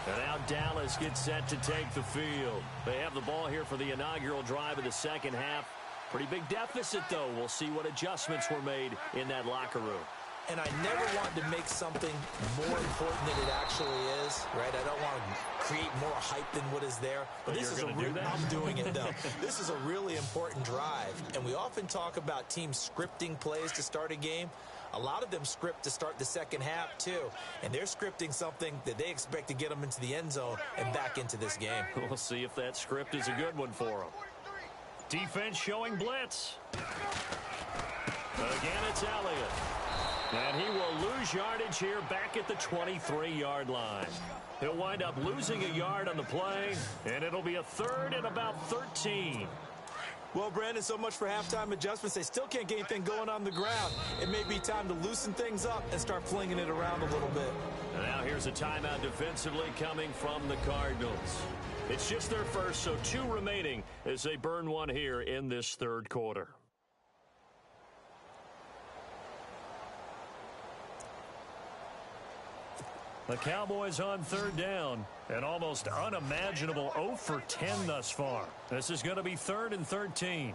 B: And now Dallas gets set to take the field. They have the ball here for the inaugural drive of the second half. Pretty big deficit, though. We'll see what adjustments were made in that locker room.
C: And I never want to make something more important than it actually is, right? I don't want to create more hype than what is there. But this is I'm doing it, though. This is a really important drive. And we often talk about teams scripting plays to start a game. A lot of them script to start the second half, too. And they're scripting something that they expect to get them into the end zone and back into this game.
B: We'll see if that script is a good one for them. Defense showing blitz. Again, it's Elliott. And he will lose yardage here back at the 23-yard line. He'll wind up losing a yard on the play, and it'll be a third and about 13.
C: Well, Brandon, so much for halftime adjustments. They still can't get anything going on the ground. It may be time to loosen things up and start flinging it around a little bit.
B: And now here's a timeout defensively coming from the Cardinals. It's just their first, so 2 remaining as they burn one here in this third quarter. The Cowboys on third down. An almost unimaginable 0 for 10 thus far. This is going to be 3rd and 13.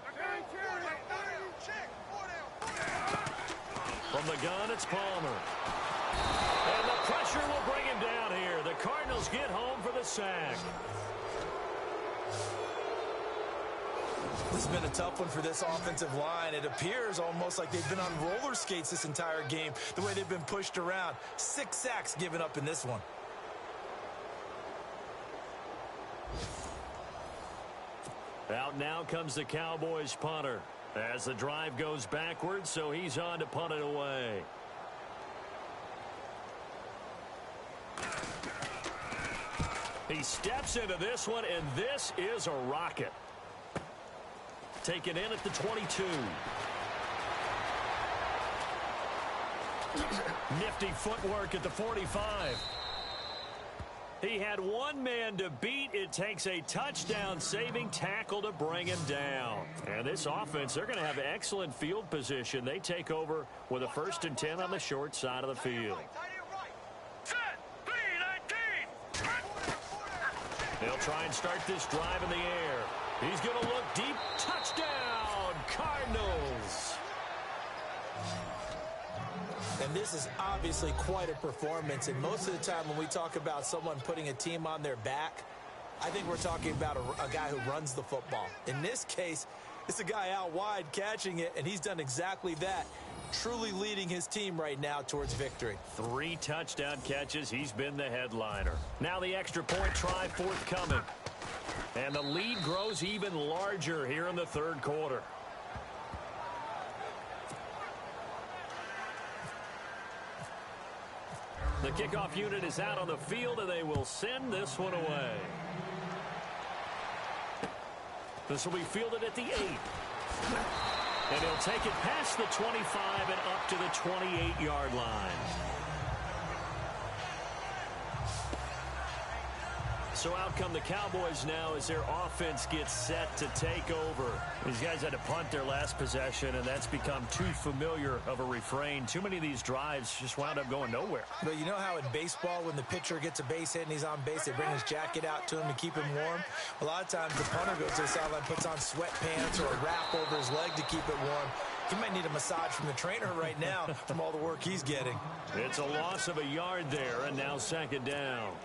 B: From the gun, it's Palmer. And the pressure will bring him down here. The Cardinals get home for the sack.
C: This has been a tough one for this offensive line. It appears almost like they've been on roller skates this entire game, the way they've been pushed around. 6 sacks given up in this one.
B: Out now comes the Cowboys punter as the drive goes backwards, so he's on to punt it away. He steps into this one, and this is a rocket. Taken in at the 22. Nifty footwork at the 45. He had one man to beat. It takes a touchdown-saving tackle to bring him down. And this offense, they're going to have excellent field position. They take over with a 1st and 10 on the short side of the field. They'll try and start this drive in the air. He's going to look deep. Touchdown, Cardinals.
C: And this is obviously quite a performance. And most of the time when we talk about someone putting a team on their back, I think we're talking about a guy who runs the football. In this case, it's a guy out wide catching it, and he's done exactly that. Truly leading his team right now towards victory.
B: 3 touchdown catches. He's been the headliner. Now the extra point try forthcoming. And the lead grows even larger here in the 3rd quarter. The kickoff unit is out on the field, and they will send this one away. This will be fielded at the 8. And he'll take it past the 25 and up to the 28-yard line. So out come the Cowboys now as their offense gets set to take over. These guys had to punt their last possession, and that's become too familiar of a refrain. Too many of these drives just wound up going nowhere.
C: But you know how in baseball, when the pitcher gets a base hit and he's on base, they bring his jacket out to him to keep him warm? A lot of times the punter goes to the sideline, puts on sweatpants or a wrap over his leg to keep it warm. He might need a massage from the trainer right now from all the work he's getting.
B: It's a loss of a yard there, and now 2nd down.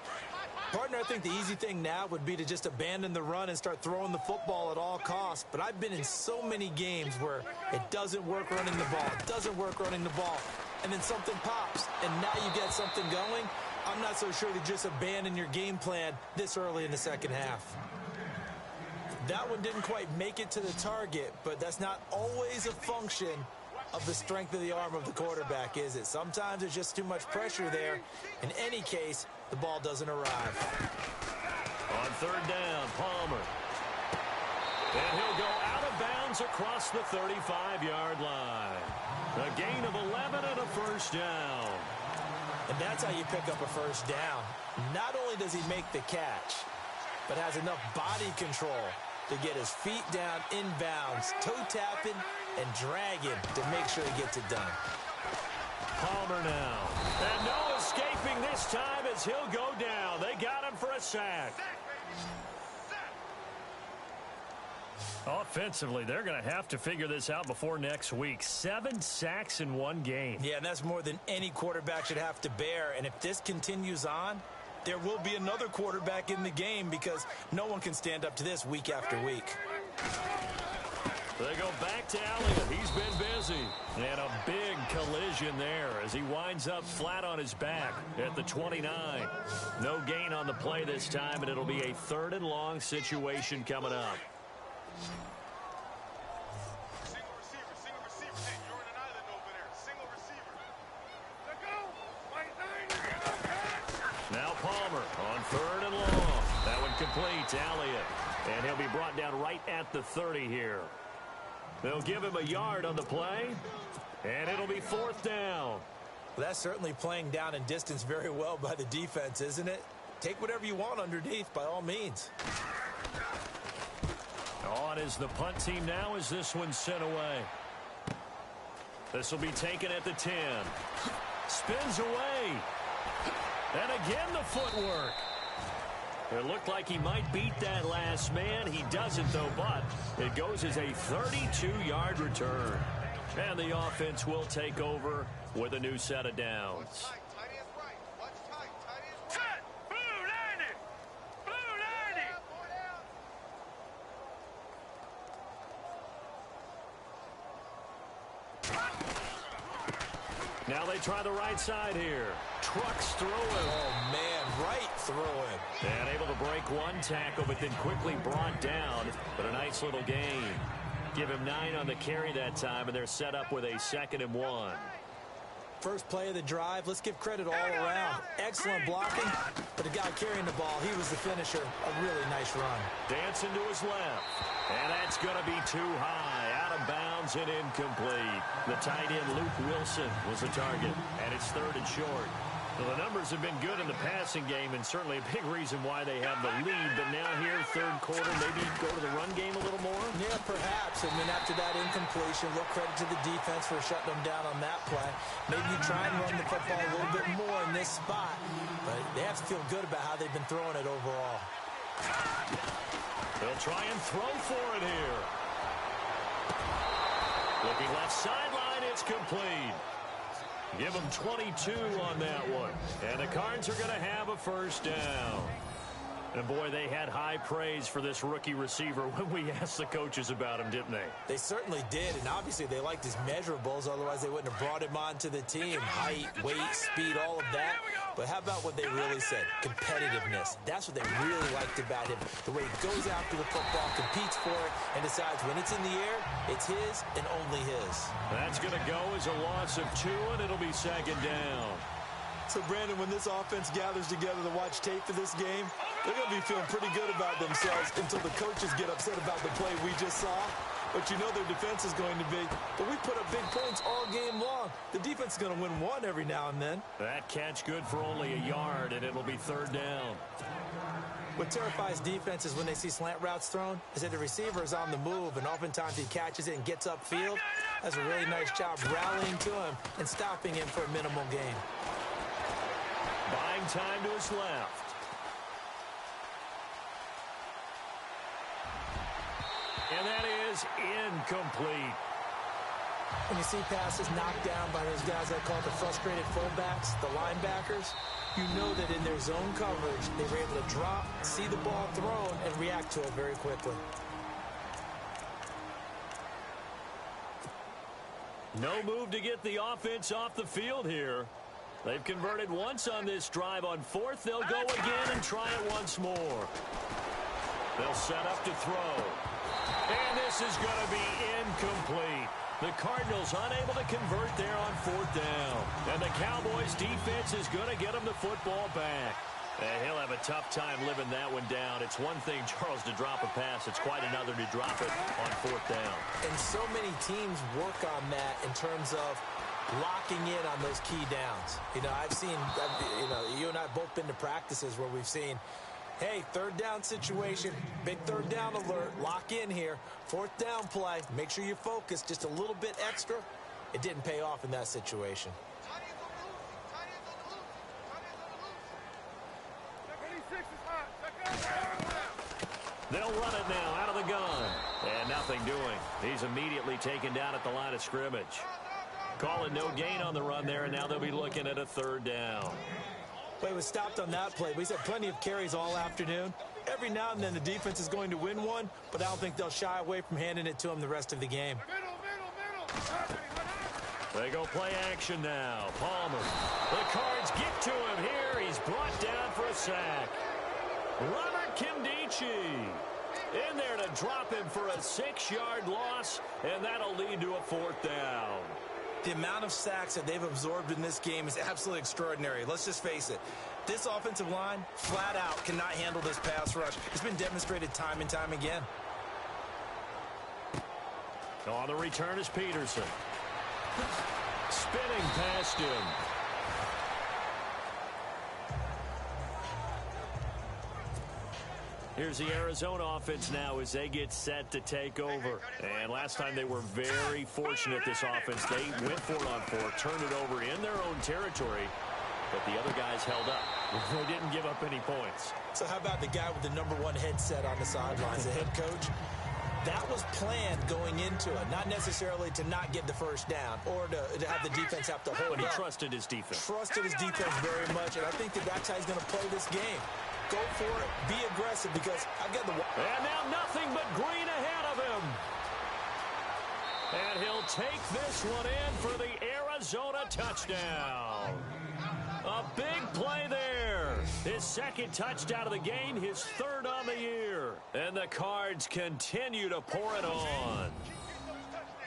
C: Partner, I think the easy thing now would be to just abandon the run and start throwing the football at all costs. But I've been in so many games where it doesn't work running the ball. It doesn't work running the ball. And then something pops, and now you get something going. I'm not so sure to just abandon your game plan this early in the 2nd half. That one didn't quite make it to the target, but that's not always a function of the strength of the arm of the quarterback, is it? Sometimes there's just too much pressure there. In any case, the ball doesn't arrive.
B: On 3rd down, Palmer. And he'll go out of bounds across the 35-yard line. A gain of 11 and a 1st down.
C: And that's how you pick up a 1st down. Not only does he make the catch, but has enough body control to get his feet down inbounds, toe tapping and dragging to make sure he gets it done.
B: Palmer now. And no escaping this time as he'll go down. They got him for a sack. Offensively, they're going to have to figure this out before next week. 7 sacks in one game.
C: Yeah, and that's more than any quarterback should have to bear. And if this continues on, there will be another quarterback in the game because no one can stand up to this week after week.
B: They go back to Elliott. He's been busy. And a big collision there as he winds up flat on his back at the 29. No gain on the play this time, and it'll be a 3rd and long situation coming up.
D: Single receiver. Hey, you're in an island over there. Single receiver. Let go.
B: Now Palmer on 3rd and long. That one complete to Elliott. And he'll be brought down right at the 30 here. They'll give him a yard on the play, and it'll be 4th down.
C: Well, that's certainly playing down in distance very well by the defense, isn't it? Take whatever you want underneath, by all means.
B: On is the punt team now as this one's sent away. This will be taken at the 10. Spins away. And again the footwork. It looked like he might beat that last man. He doesn't, though, but it goes as a 32-yard return. And the offense will take over with a new set of downs. Now they try the right side here. Trucks through him.
C: Oh, man, right through him.
B: And able to break one tackle, but then quickly brought down. But a nice little gain. Give him 9 on the carry that time, and they're set up with a 2nd and 1.
C: First play of the drive, let's give credit all around. Excellent blocking, but the guy carrying the ball, he was the finisher. A really nice run.
B: Dancing to his left. And that's going to be too high. Out of bounds and incomplete. The tight end, Luke Wilson, was the target. And it's 3rd and short. Well, the numbers have been good in the passing game, and certainly a big reason why they have the lead. But now here, 3rd quarter, maybe go to the run game a little more?
C: Yeah, perhaps. I mean, after that incompletion, look credit to the defense for shutting them down on that play. Maybe you try and run the football a little bit more in this spot. But they have to feel good about how they've been throwing it overall.
B: They'll try and throw for it here. Looking left sideline, it's complete. Give them 22 on that one. And the Cards are going to have a 1st down. And, boy, they had high praise for this rookie receiver when we asked the coaches about him, didn't they?
C: They certainly did, and obviously they liked his measurables. Otherwise, they wouldn't have brought him onto the team. Height, weight, speed, all of that. But how about what they really said? Competitiveness. That's what they really liked about him. The way he goes after the football, competes for it, and decides when it's in the air, it's his and only his.
B: That's going to go as a loss of 2, and it'll be 2nd down.
C: So, Brandon, when this offense gathers together to watch tape for this game, they're going to be feeling pretty good about themselves until the coaches get upset about the play we just saw. But you know their defense is going to be. But we put up big points all game long. The defense is going to win one every now and then.
B: That catch good for only a yard, and it'll be 3rd down.
C: What terrifies defenses when they see slant routes thrown is that the receiver is on the move, and oftentimes he catches it and gets upfield. Does a really nice job rallying to him and stopping him for a minimal gain.
B: Buying time to his left. And that is incomplete.
C: When you see passes knocked down by those guys I call the frustrated fullbacks, the linebackers, you know that in their zone coverage, they were able to drop, see the ball thrown, and react to it very quickly.
B: No move to get the offense off the field here. They've converted once on this drive. On 4th, they'll go again and try it once more. They'll set up to throw. And this is going to be incomplete. The Cardinals unable to convert there on 4th down. And the Cowboys' defense is going to get them the football back. And he'll have a tough time living that one down. It's one thing, Charles, to drop a pass. It's quite another to drop it on 4th down.
C: And so many teams work on that in terms of locking in on those key downs. You know, you and I have both been to practices where we've seen, hey, 3rd down situation, big 3rd down alert, lock in here, 4th down play, make sure you focus just a little bit extra. It didn't pay off in that situation.
B: They'll run it now out of the gun. And nothing doing. He's immediately taken down at the line of scrimmage. Calling no gain on the run there, and now they'll be looking at a 3rd down.
C: Well, he was stopped on that play. He's had plenty of carries all afternoon. Every now and then the defense is going to win one, but I don't think they'll shy away from handing it to him the rest of the game.
B: They go play action now. Palmer. The Cards get to him here. He's brought down for a sack. Robert Kimdichie in there to drop him for a 6-yard loss, and that'll lead to a 4th down.
E: The amount of sacks that they've absorbed in this game is absolutely extraordinary. Let's just face it. This offensive line, flat out, cannot handle this pass rush. It's been demonstrated time and time again.
B: On the return is Peterson. Spinning past him. Here's the Arizona offense now as they get set to take over. And last time they were very fortunate, this offense. They went for it on 4, turned it over in their own territory, but the other guys held up. They didn't give up any points.
C: So how about the guy with the #1 headset on the sidelines, the head coach? That was planned going into it, not necessarily to not get the first down or to have the defense have to hold
B: But he
C: up.
B: trusted his defense.
C: Trusted his defense very much, and I think that's how he's going to play this game. Go for it. Be aggressive because I've got the...
B: And now nothing but green ahead of him. And he'll take this one in for the Arizona touchdown. A big play there. His second touchdown of the game, his third on the year. And the Cards continue to pour it on.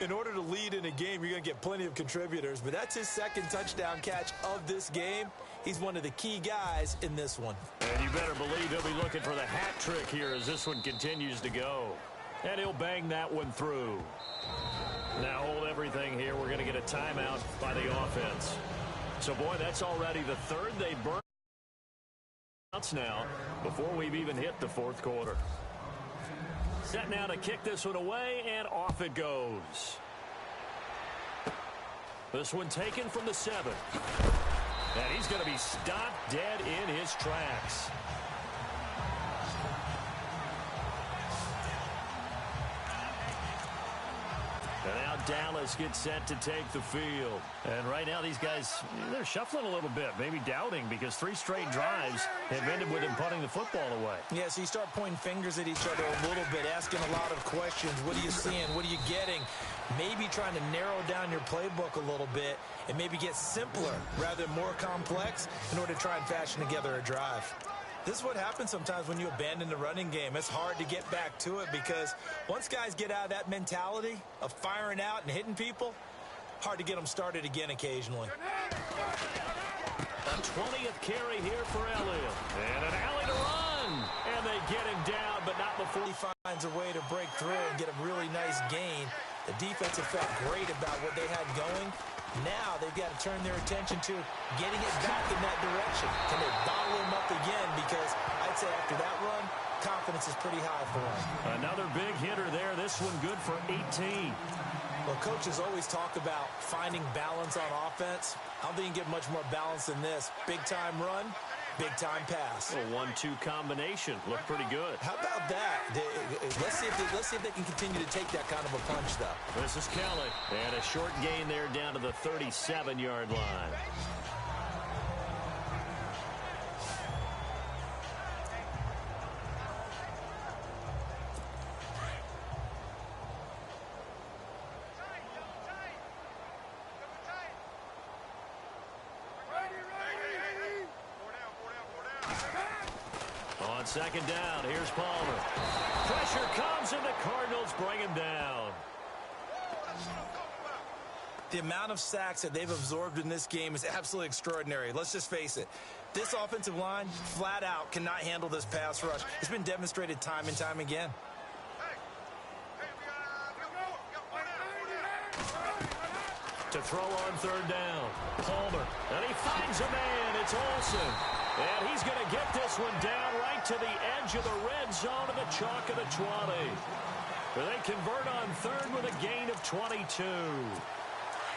C: In order to lead in a game, you're going to get plenty of contributors, but that's his second touchdown catch of this game. He's one of the key guys in this one.
B: And you better believe he'll be looking for the hat trick here as this one continues to go. And he'll bang that one through. Now hold everything here. We're going to get a timeout by the offense. So, boy, that's already the third they burned now before we've even hit the fourth quarter. Set now to kick this one away, and off it goes. This one taken from the 7. And he's going to be stopped dead in his tracks. And now Dallas gets set to take the field. And right now these guys, they're shuffling a little bit, maybe doubting, because 3 straight drives have ended with him punting the football away.
C: Yeah, so you start pointing fingers at each other a little bit, asking a lot of questions. What are you seeing? What are you getting? Maybe trying to narrow down your playbook a little bit and maybe get simpler rather than more complex in order to try and fashion together a drive. This is what happens sometimes when you abandon the running game. It's hard to get back to it because once guys get out of that mentality of firing out and hitting people, hard to get them started again occasionally.
B: A 20th carry here for Elliott. And an alley to run. And they get him down, but not before
C: He finds a way to break through and get a really nice gain. The defense have felt great about what they had going. Now they've got to turn their attention to getting it back in that direction. Can they bottle him up again? Because I'd say after that run, confidence is pretty high for him.
B: Another big hitter there. This one good for 18.
C: Well, coaches always talk about finding balance on offense. I don't think you can get much more balance than this. Big-time run, big-time pass.
B: A 1-2 combination. Looked pretty good.
C: How about that? Let's see if they can continue to take that kind of a punch, though.
B: This is Kelly. And a short gain there down to the 37-yard line. On second down, here's Palmer. Pressure comes, and the Cardinals bring him down.
C: The amount of sacks that they've absorbed in this game is absolutely extraordinary. Let's just face it. This offensive line, flat out, cannot handle this pass rush. It's been demonstrated time and time again.
B: To throw on third down, Palmer. And he finds a man. It's Olsen. And he's going to get this one down right to the edge of the red zone of the chalk of the 20. They convert on third with a gain of 22.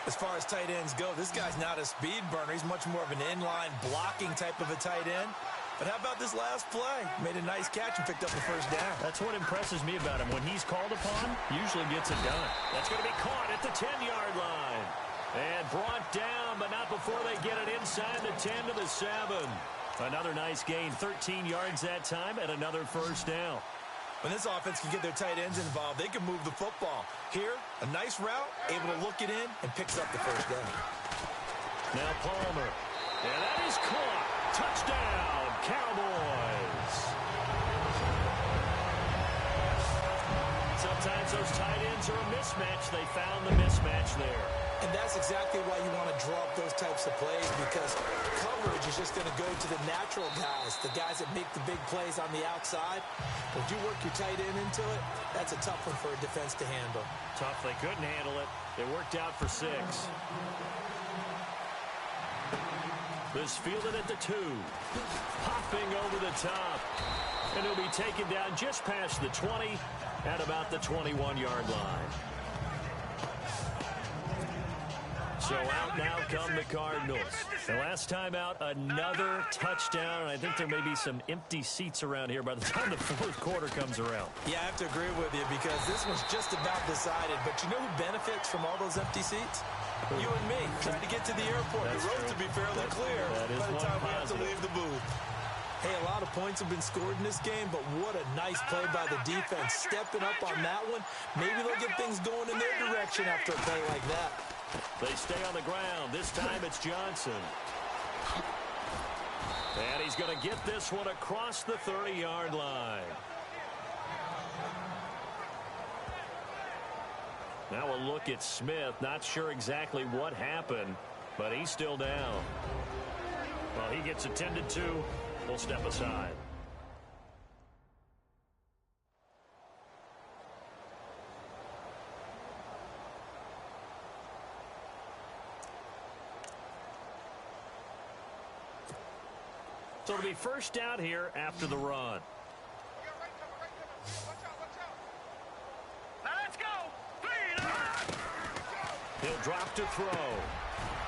C: As far as tight ends go, this guy's not a speed burner. He's much more of an inline blocking type of a tight end. But how about this last play? Made a nice catch and picked up the first down.
B: That's what impresses me about him. When he's called upon, usually gets it done. That's going to be caught at the 10-yard line. And brought down, but not before they get it inside the 10 to the 7. Another nice gain, 13 yards that time, and another first down.
C: When this offense can get their tight ends involved, they can move the football. Here, a nice route, able to look it in, and picks up the first down.
B: Now Palmer. And that is caught. Touchdown, Cowboys. Sometimes those tight ends are a mismatch. They found the mismatch there.
C: And that's exactly why you want to draw up those types of plays, because coverage is just going to go to the natural guys, the guys that make the big plays on the outside. But if you work your tight end into it, that's a tough one for a defense to handle.
B: Tough. They couldn't handle it. It worked out for 6. This fielded at the 2. Hopping over the top. And he'll be taken down just past the 20 at about the 21-yard line. So out now come the Cardinals. The last time out, another touchdown. And I think there may be some empty seats around here by the time the fourth quarter comes around.
C: Yeah, I have to agree with you because this one's just about decided. But you know who benefits from all those empty seats? You and me, trying to get to the airport. The road to be fairly clear by the time we have to leave the booth. Hey, a lot of points have been scored in this game, but what a nice play by the defense. Stepping up on that one, maybe they'll get things going in their direction after a play like that.
B: They stay on the ground. This time it's Johnson. And he's going to get this one across the 30-yard line. Now a look at Smith. Not sure exactly what happened, but he's still down. Well, he gets attended to. We'll step aside. So it'll be first down here after the run.
D: Now let's go.
B: He'll drop to throw.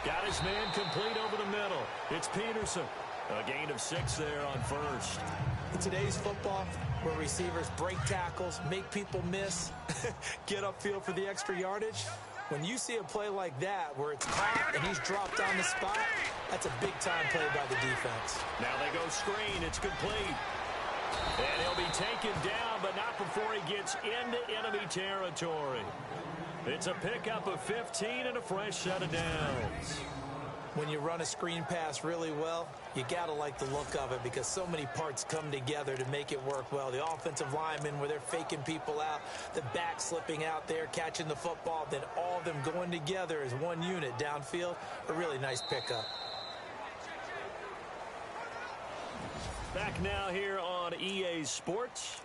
B: Got his man complete over the middle. It's Peterson. A gain of 6 there on first.
C: In today's football, where receivers break tackles, make people miss, get upfield for the extra yardage, when you see a play like that where it's caught and he's dropped on the spot, that's a big-time play by the defense.
B: Now they go screen. It's complete. And he'll be taken down, but not before he gets into enemy territory. It's a pickup of 15 and a fresh set of downs.
C: When you run a screen pass really well, you got to like the look of it because so many parts come together to make it work well. The offensive linemen where they're faking people out, the back slipping out there, catching the football, then all of them going together as one unit downfield. A really nice pickup.
B: Back now here on EA Sports.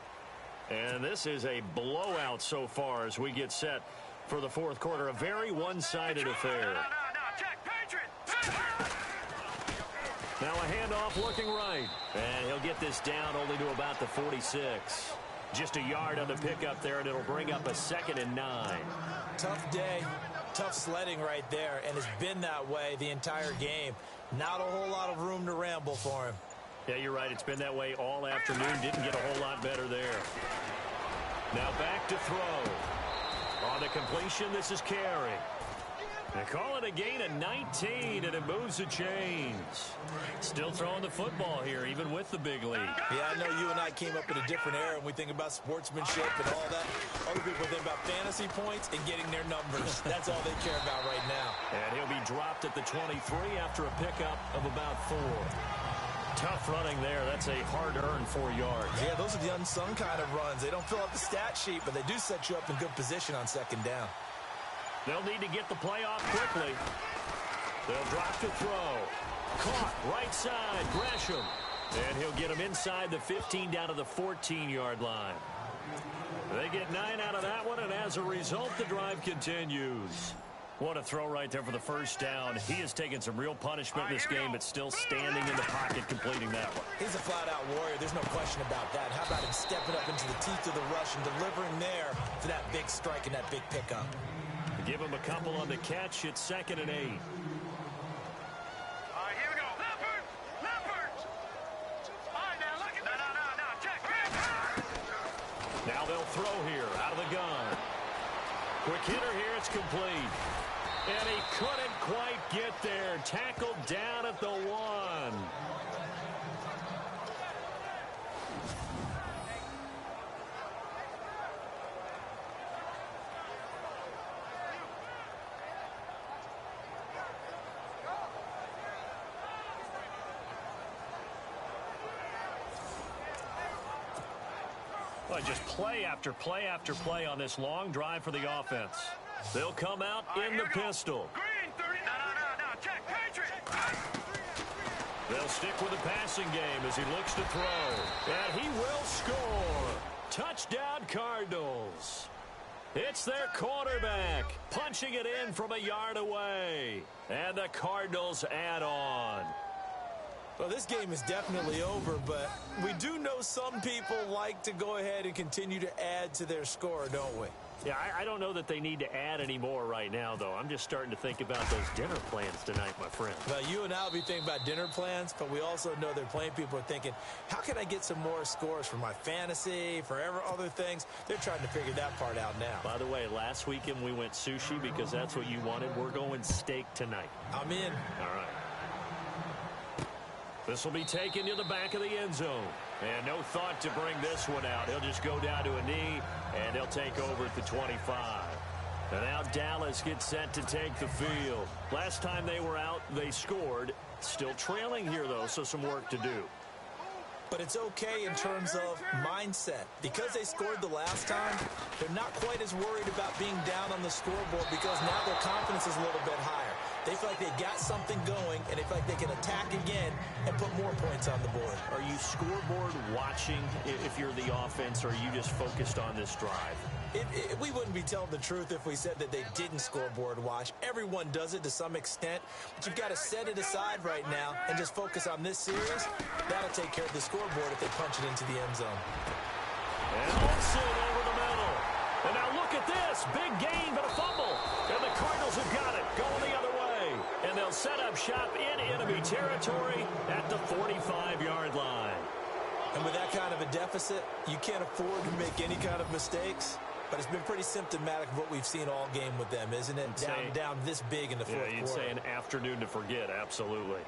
B: And this is a blowout so far as we get set for the fourth quarter. A very one-sided affair. Now a handoff looking right. And he'll get this down only to about the 46. Just a yard on the pickup there, and it'll bring up a 2nd and 9.
C: Tough day, tough sledding right there, and it's been that way the entire game. Not a whole lot of room to ramble for him.
B: Yeah, you're right. It's been that way all afternoon. Didn't get a whole lot better there. Now back to throw. On the completion, this is Carey. They call it a gain of 19, and it moves the chains. Still throwing the football here, even with the big lead.
C: Yeah, I know you and I came up in a different era, and we think about sportsmanship and all that. Other people think about fantasy points and getting their numbers. That's all they care about right now.
B: And he'll be dropped at the 23 after a pickup of about 4. Tough running there. That's a hard-earned 4 yards.
C: Yeah, those are the unsung kind of runs. They don't fill out the stat sheet, but they do set you up in good position on second down.
B: They'll need to get the play off quickly. They'll drop to throw. Caught right side, Gresham. And he'll get him inside the 15 down to the 14-yard line. They get 9 out of that one, and as a result, the drive continues. What a throw right there for the first down. He has taken some real punishment in this game, but still standing in the pocket, completing that one.
C: He's a flat-out warrior. There's no question about that. How about him stepping up into the teeth of the rush and delivering there for that big strike and that big pickup?
B: Give him a couple on the catch. It's 2nd and 8.
D: All right, here we go. Leopard! All right, now, look at that. No, check.
B: Now they'll throw here out of the gun. Quick hitter here. It's complete. And he couldn't quite get there. Tackled down at the 1. Well, just play after play after play on this long drive for the offense. They'll come out in the pistol.
D: Green, 30. No, check. Patriot.
B: They'll stick with the passing game as he looks to throw. And he will score. Touchdown, Cardinals. It's their quarterback punching it in from a yard away. And the Cardinals add on.
C: Well, this game is definitely over, but we do know some people like to go ahead and continue to add to their score, don't we?
B: Yeah, I don't know that they need to add any more right now, though. I'm just starting to think about those dinner plans tonight, my friend.
C: Well, you and I will be thinking about dinner plans, but we also know they're playing people are thinking, how can I get some more scores for my fantasy, for other things? They're trying to figure that part out now.
B: By the way, last weekend we went sushi because that's what you wanted. We're going steak tonight.
C: I'm in.
B: All right. This will be taken to the back of the end zone. And no thought to bring this one out. He'll just go down to a knee, and they'll take over at the 25. And now Dallas gets set to take the field. Last time they were out, they scored. Still trailing here, though, so some work to do.
C: But it's okay in terms of mindset. Because they scored the last time, they're not quite as worried about being down on the scoreboard because now their confidence is a little bit higher. They feel like they got something going, and they feel like they can attack again and put more points on the board.
B: Are you scoreboard watching if you're the offense, or are you just focused on this drive?
C: We wouldn't be telling the truth if we said that they didn't scoreboard watch. Everyone does it to some extent, but you've got to set it aside right now and just focus on this series. That'll take care of the scoreboard if they punch it into the end zone.
B: And Olsen over the middle. And now look at this. Big gain, but a fumble. And the Cardinals have got it, going the other way. And they'll set up shop in enemy territory at the 45-yard line.
C: And with that kind of a deficit, you can't afford to make any kind of mistakes. But it's been pretty symptomatic of what we've seen all game with them, isn't it? Down this big in the fourth quarter.
B: You'd say an afternoon to forget, absolutely.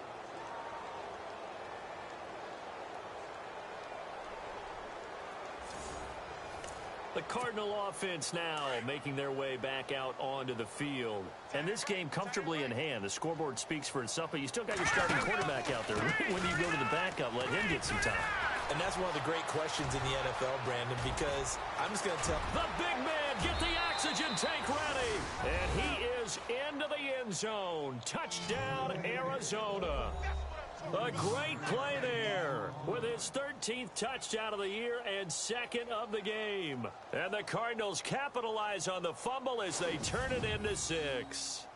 B: The Cardinal offense now making their way back out onto the field. And this game comfortably in hand. The scoreboard speaks for itself, but you still got your starting quarterback out there. When do you go to the backup? Let him get some time.
C: And that's one of the great questions in the NFL, Brandon, because I'm just going to tell...
B: The big man, get the oxygen tank ready. And he is into the end zone. Touchdown, Arizona. A great play there with his 13th touchdown of the year and second of the game. And the Cardinals capitalize on the fumble as they turn it into 6.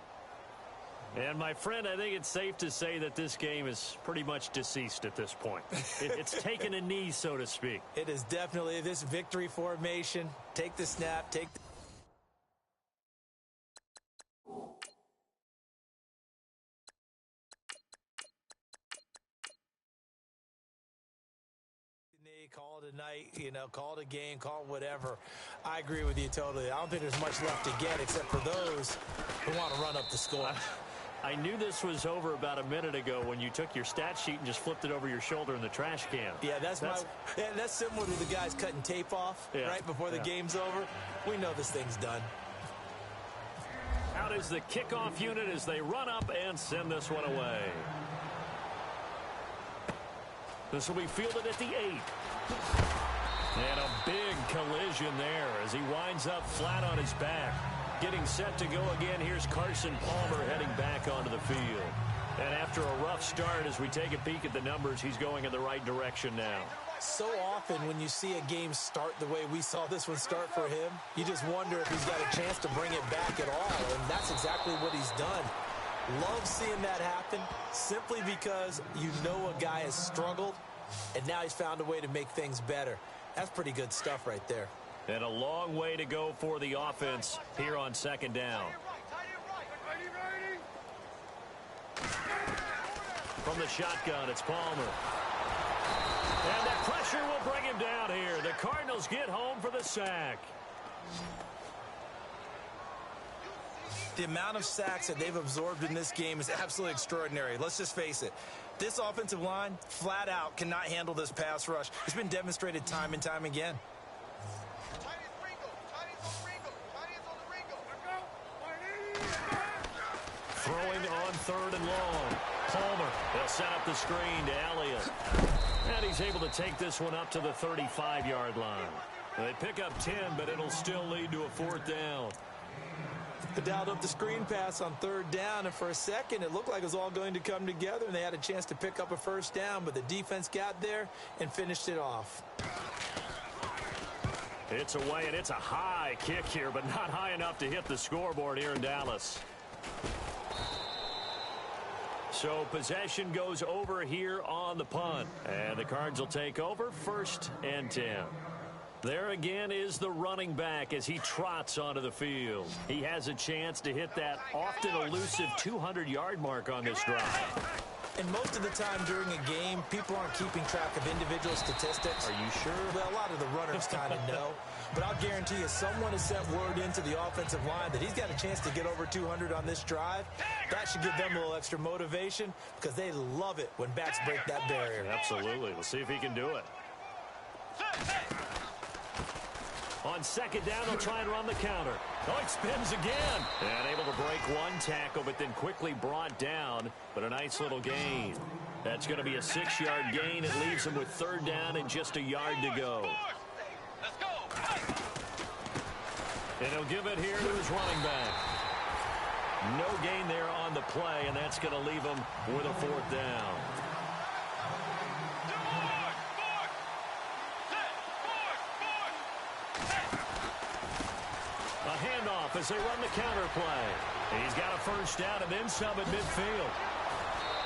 B: And, my friend, I think it's safe to say that this game is pretty much deceased at this point. It's taken a knee, so to speak.
C: It is definitely this victory formation. Take the snap, take the... Call it a night, call it a game, call it whatever. I agree with you totally. I don't think there's much left to get except for those who want to run up the score.
B: I knew this was over about a minute ago when you took your stat sheet and just flipped it over your shoulder in the trash can.
C: Yeah, that's similar to the guys cutting tape off right before the game's over. We know this thing's done.
B: Out is the kickoff unit as they run up and send this one away. This will be fielded at the 8. And a big collision there as he winds up flat on his back. Getting set to go again, here's Carson Palmer heading back onto the field. And after a rough start, as we take a peek at the numbers, he's going in the right direction now.
C: So often when you see a game start the way we saw this one start for him, you just wonder if he's got a chance to bring it back at all. And that's exactly what he's done. Love seeing that happen simply because you know a guy has struggled and now he's found a way to make things better. That's pretty good stuff right there.
B: And a long way to go for the offense here on second down. From the shotgun, it's Palmer. And the pressure will bring him down here. The Cardinals get home for the sack.
C: The amount of sacks that they've absorbed in this game is absolutely extraordinary. Let's just face it. This offensive line, flat out, cannot handle this pass rush. It's been demonstrated time and time again.
B: Throwing on 3rd and long. Palmer, they'll set up the screen to Elliott. And he's able to take this one up to the 35-yard line. They pick up 10, but it'll still lead to a 4th down.
C: They dialed up the screen pass on 3rd down, and for a second it looked like it was all going to come together, and they had a chance to pick up a 1st down, but the defense got there and finished it off.
B: It's away, and it's a high kick here, but not high enough to hit the scoreboard here in Dallas. So possession goes over here on the punt, and the Cards will take over 1st and 10. There again is the running back as he trots onto the field. He has a chance to hit that often elusive 200-yard mark on this drive.
E: And most of the time during a game, people aren't keeping track of individual statistics.
B: Are you sure?
E: Well, a lot of the runners kind of know. But I'll guarantee you someone has sent word into the offensive line that he's got a chance to get over 200 on this drive. That should give them a little extra motivation because they love it when backs break that barrier.
B: Absolutely. We'll see if he can do it. On second down, they'll try and run the counter. Oh, he spins again. And able to break one tackle, but then quickly brought down. But a nice little gain. That's going to be a 6-yard gain. It leaves him with third down and just a yard to go.
D: Let's go.
B: And he'll give it here to his running back. No gain there on the play, and that's going to leave him with a fourth down. A handoff as they run the counter play. He's got a first down and then some at midfield.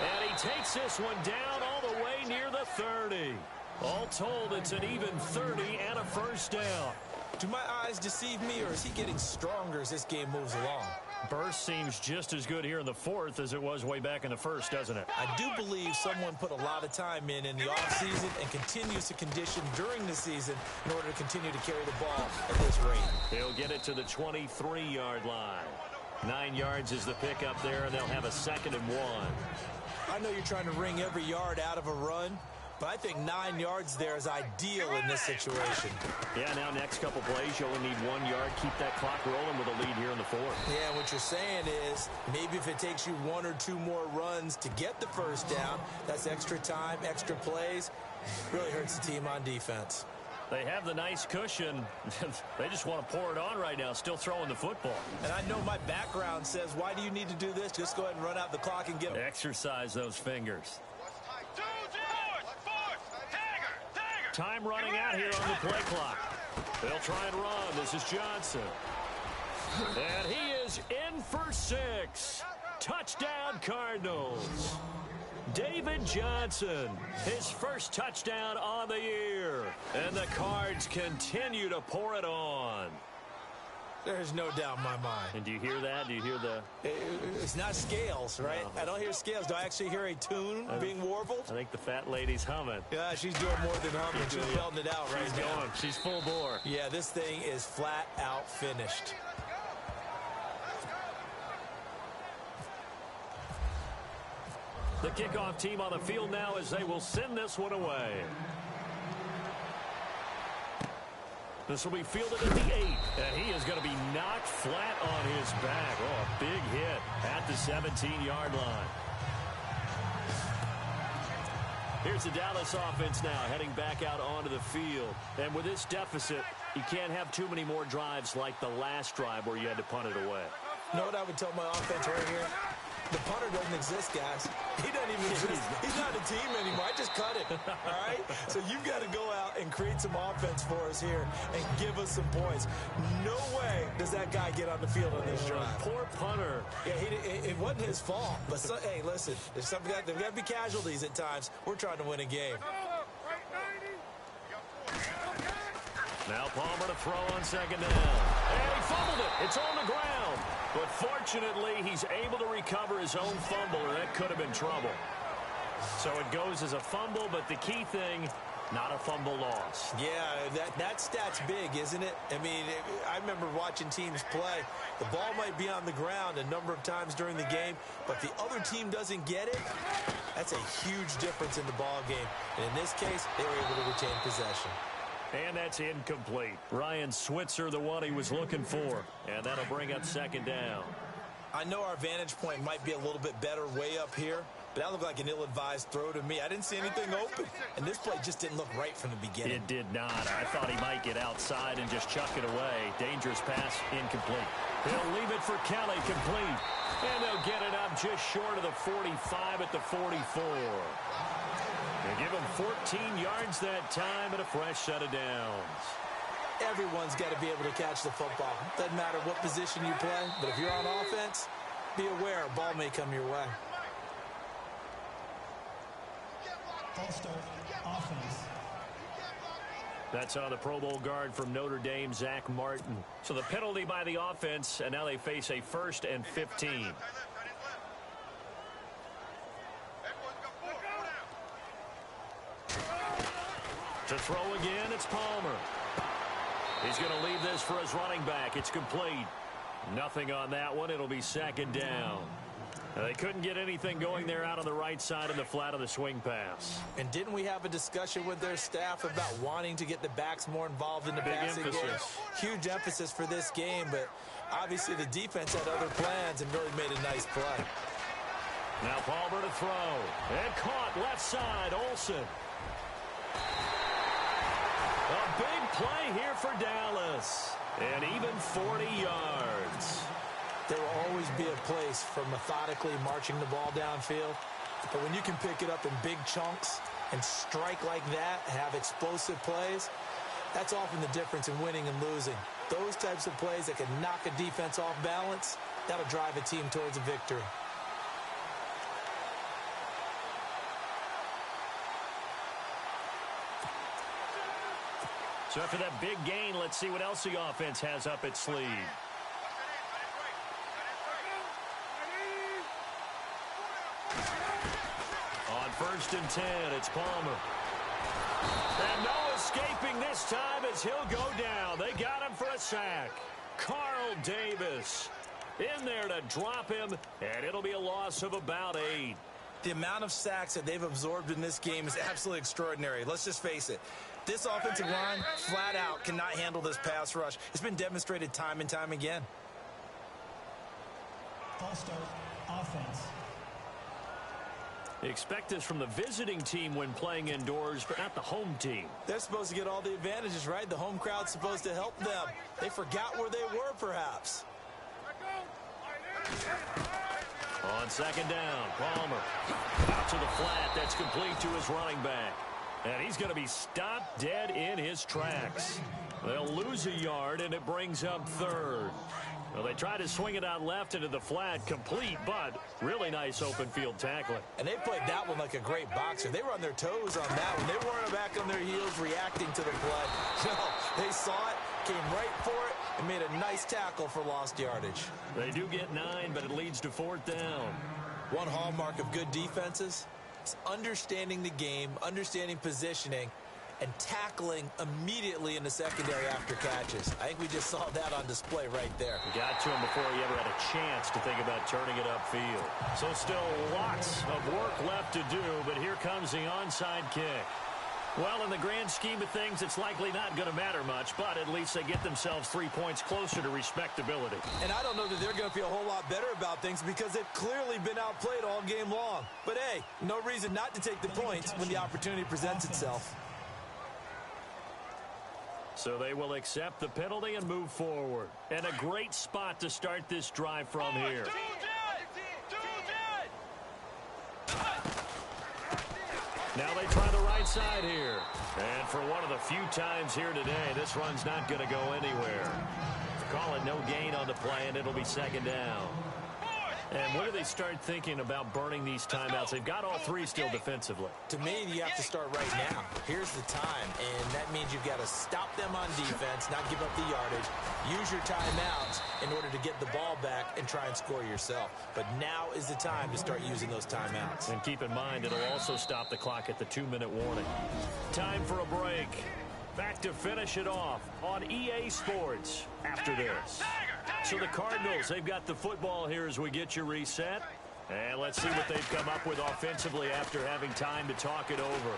B: And he takes this one down all the way near the 30. All told, it's an even 30 and a first down.
E: Do my eyes deceive me, or is he getting stronger as this game moves along?
B: Burst seems just as good here in the fourth as it was way back in the first, doesn't it?
E: I do believe someone put a lot of time in the offseason and continues to condition during the season in order to continue to carry the ball at this rate.
B: He'll get it to the 23-yard line. 9 yards is the pickup there, and they'll have a 2nd and 1.
E: I know you're trying to wring every yard out of a run, but I think 9 yards there is ideal in this situation.
B: Yeah, now next couple plays, you only need 1 yard. Keep that clock rolling with a lead here in the fourth.
E: Yeah, what you're saying is maybe if it takes you 1 or 2 more runs to get the first down, that's extra time, extra plays. Really hurts the team on defense.
B: They have the nice cushion. They just want to pour it on right now, still throwing the football.
E: And I know my background says, why do you need to do this? Just go ahead and run out the clock and get them.
B: Exercise those fingers. Time running out here on the play clock. They'll try and run. This is Johnson. And he is in for 6. Touchdown, Cardinals. David Johnson, his first touchdown on the year. And the Cards continue to pour it on.
E: There's no doubt in my mind.
B: And do you hear that? Do you hear the...
E: It's not scales, right? No. I don't hear scales. Do I actually hear a tune being warbled?
B: I think the fat lady's humming.
E: Yeah, she's doing more than humming. She's belting it out right now.
B: She's going. She's full bore.
E: Yeah, this thing is flat out finished.
B: The kickoff team on the field now as they will send this one away. This will be fielded at the 8, and he is going to be knocked flat on his back. Oh, a big hit at the 17-yard line. Here's the Dallas offense now heading back out onto the field. And with this deficit, you can't have too many more drives like the last drive where you had to punt it away.
E: You know what I would tell my offense right here? The punter doesn't exist, guys. He doesn't even exist. He's not a team anymore. I just cut it, all right? So you've got to go out and create some offense for us here and give us some points. No way does that guy get on the field on this drive.
B: Poor punter.
E: Yeah, it wasn't his fault. But, hey, listen, there's got to be casualties at times. We're trying to win a game.
B: Now Palmer to throw on second down. And he fumbled it. It's on the ground. But fortunately, he's able to recover his own fumble, or that could have been trouble. So it goes as a fumble, but the key thing, not a fumble loss.
E: Yeah, that stat's big, isn't it? I mean, I remember watching teams play. The ball might be on the ground a number of times during the game, but the other team doesn't get it. That's a huge difference in the ball game. And in this case, they were able to retain possession.
B: And that's incomplete. Ryan Switzer, the one he was looking for. And that'll bring up second down.
E: I know our vantage point might be a little bit better way up here, but that looked like an ill-advised throw to me. I didn't see anything open, and this play just didn't look right from the beginning.
B: It did not. I thought he might get outside and just chuck it away. Dangerous pass, incomplete. He'll leave it for Kelly, complete. And they'll get it up just short of the 45 at the 44. They give him 14 yards that time and a fresh set of downs.
E: Everyone's got to be able to catch the football. Doesn't matter what position you play, but if you're on offense, be aware a ball may come your way.
F: False start, offense.
B: That's on the Pro Bowl guard from Notre Dame, Zach Martin. So the penalty by the offense, and now they face a 1st and 15. To throw again, it's Palmer. He's going to leave this for his running back. It's complete. Nothing on that one. It'll be 2nd down. They couldn't get anything going there out on the right side in the flat of the swing pass.
E: And didn't we have a discussion with their staff about wanting to get the backs more involved in the passing game? Huge emphasis for this game, but obviously the defense had other plans and really made a nice play.
B: Now Palmer to throw. And caught left side, Olsen. A big play here for Dallas. And even 40 yards.
E: There will always be a place for methodically marching the ball downfield. But when you can pick it up in big chunks and strike like that, have explosive plays, that's often the difference in winning and losing. Those types of plays that can knock a defense off balance, that'll drive a team towards a victory.
B: So after that big gain, let's see what else the offense has up its sleeve. On 1st and 10, it's Palmer. And no escaping this time as he'll go down. They got him for a sack. Carl Davis in there to drop him, and it'll be a loss of about 8.
E: The amount of sacks that they've absorbed in this game is absolutely extraordinary. Let's just face it. This offensive line, flat out, cannot handle this pass rush. It's been demonstrated time and time again.
F: False start, offense.
B: Expect this from the visiting team when playing indoors, but not the home team.
E: They're supposed to get all the advantages, right? The home crowd's supposed to help them. They forgot where they were, perhaps.
B: On 2nd down, Palmer. Out to the flat. That's complete to his running back. And he's going to be stopped dead in his tracks. They'll lose a yard, and it brings up 3rd. Well, they try to swing it out left into the flat, complete, but really nice open field tackling.
E: And they played that one like a great boxer. They were on their toes on that one. They weren't back on their heels reacting to the play. No, they saw it, came right for it, and made a nice tackle for lost yardage.
B: They do get 9, but it leads to 4th down.
E: One hallmark of good defenses is understanding the game, understanding positioning, and tackling immediately in the secondary after catches. I think we just saw that on display right there.
B: Got to him before he ever had a chance to think about turning it upfield. So still lots of work left to do, but here comes the onside kick. Well, in the grand scheme of things, it's likely not going to matter much, but at least they get themselves 3 points closer to respectability.
E: And I don't know that they're going to feel a whole lot better about things because they've clearly been outplayed all game long. But, hey, no reason not to take the points when the opportunity presents itself.
B: So they will accept the penalty and move forward. And a great spot to start this drive from here. Now they try the right side here. And for one of the few times here today, this run's not going to go anywhere. Call it no gain on the play, and it'll be 2nd down. And when do they start thinking about burning these timeouts? They've got all 3 still defensively.
E: To me, you have to start right now. Here's the time, and that means you've got to stop them on defense, not give up the yardage. Use your timeouts in order to get the ball back and try and score yourself. But now is the time to start using those timeouts.
B: And keep in mind, it'll also stop the clock at the 2-minute warning. Time for a break. Back to finish it off on EA Sports after this. So the Cardinals, they've got the football here as we get you reset. And let's see what they've come up with offensively after having time to talk it over.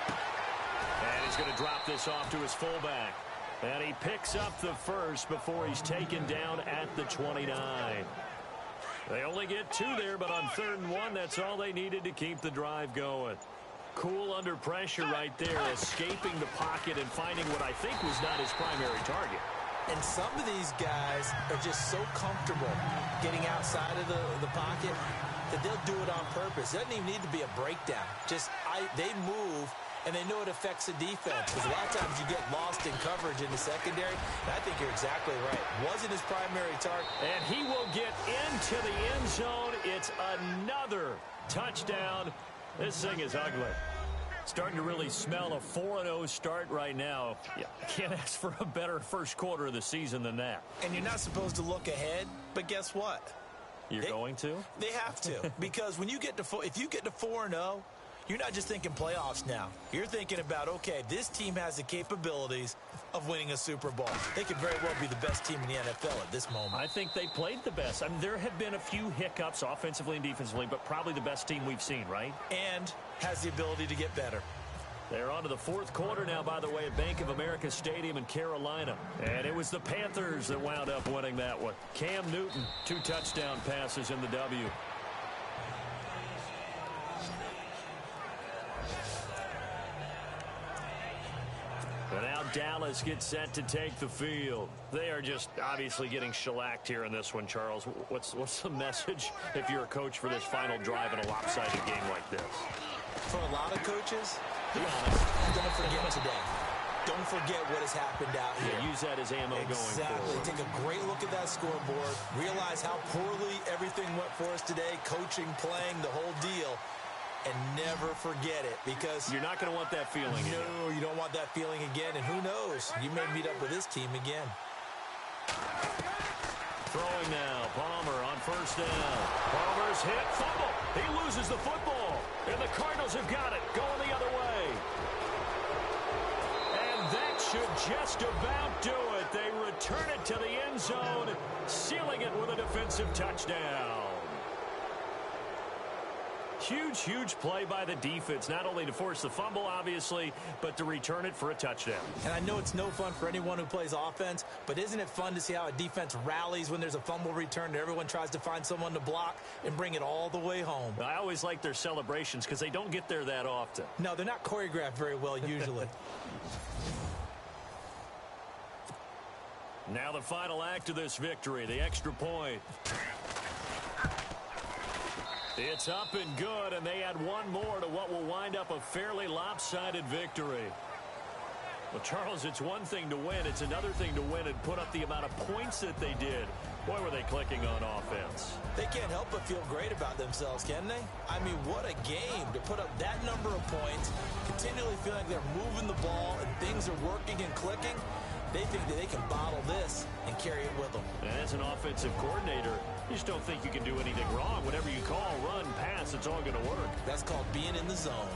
B: And he's going to drop this off to his fullback. And he picks up the first before he's taken down at the 29. They only get 2 there, but on 3rd and 1, that's all they needed to keep the drive going. Cool under pressure right there, escaping the pocket and finding what I think was not his primary target.
E: And some of these guys are just so comfortable getting outside of the pocket that they'll do it on purpose. It doesn't even need to be a breakdown. They move, and they know it affects the defense. Because a lot of times you get lost in coverage in the secondary. And I think you're exactly right. Wasn't his primary target.
B: And he will get into the end zone. It's another touchdown. This thing is ugly. Starting to really smell a 4-0 start right now. Yeah, can't ask for a better first quarter of the season than that.
E: And you're not supposed to look ahead, but guess what?
B: You're going to?
E: They have to. Because when you get to if you get to 4-0, you're not just thinking playoffs now. You're thinking about, okay, this team has the capabilities of winning a Super Bowl. They could very well be the best team in the NFL at this moment.
B: I think they played the best. I mean, there have been a few hiccups offensively and defensively, but probably the best team we've seen, right?
E: And has the ability to get better.
B: They're on to the fourth quarter now, by the way, at Bank of America Stadium in Carolina. And it was the Panthers that wound up winning that one. Cam Newton, 2 touchdown passes in the W. But now Dallas gets set to take the field. They are just obviously getting shellacked here in this one, Charles. What's the message if you're a coach for this final drive in a lopsided game like this?
E: For a lot of coaches, be honest, don't forget today. Don't forget what has happened out here.
B: Yeah, use that as ammo going forward.
E: Take a great look at that scoreboard. Realize how poorly everything went for us today. Coaching, playing, the whole deal. And never forget it, because
B: you're not going to want that feeling again.
E: No, you don't want that feeling again. And who knows? You may meet up with this team again.
B: Throwing now. Palmer on first down. Palmer's hit. Fumble. He loses the football. And the Cardinals have got it. Going the other way. And that should just about do it. They return it to the end zone, sealing it with a defensive touchdown. Huge play by the defense, not only to force the fumble, obviously, but to return it for a touchdown.
E: And I know it's no fun for anyone who plays offense, but isn't it fun to see how a defense rallies when there's a fumble return and everyone tries to find someone to block and bring it all the way home?
B: I always like their celebrations because they don't get there that often.
E: No, they're not choreographed very well usually.
B: Now the final act of this victory, the extra point. It's up and good, and they add one more to what will wind up a fairly lopsided victory. Well, Charles, it's one thing to win. It's another thing to win and put up the amount of points that they did. Boy, were they clicking on offense.
E: They can't help but feel great about themselves, can they? I mean, what a game to put up that number of points, continually feeling like they're moving the ball and things are working and clicking. They think that they can bottle this and carry it with them.
B: And as an offensive coordinator, you just don't think you can do anything wrong. Whatever you call, run, pass, it's all going to work.
E: That's called being in the zone.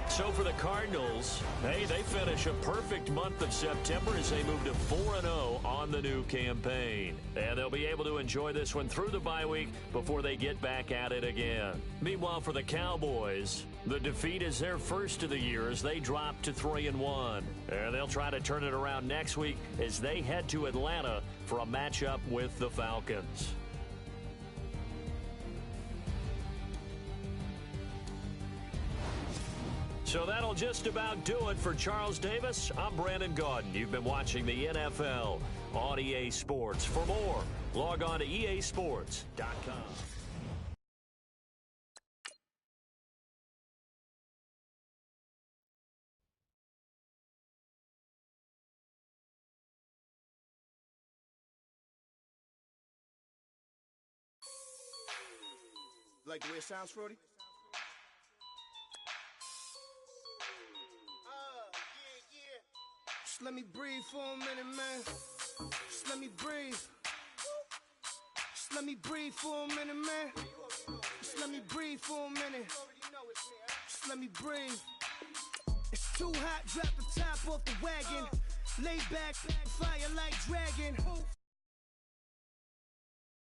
B: So for the Cardinals, hey, they finish a perfect month of September as they move to 4-0 on the new campaign. And they'll be able to enjoy this one through the bye week before they get back at it again. Meanwhile, for the Cowboys, the defeat is their first of the year as they drop to 3-1. And they'll try to turn it around next week as they head to Atlanta for a matchup with the Falcons. So that'll just about do it for Charles Davis. I'm Brandon Gaudin. You've been watching the NFL on EA Sports. For more, log on to easports.com.
G: Like the way it sounds, Frody? Just let me breathe for a minute, man. Just let me breathe. Just let me breathe for a minute, man. Just let me breathe for a minute. Just let me breathe. It's too hot, drop the top off the wagon. Lay back, fire like dragon.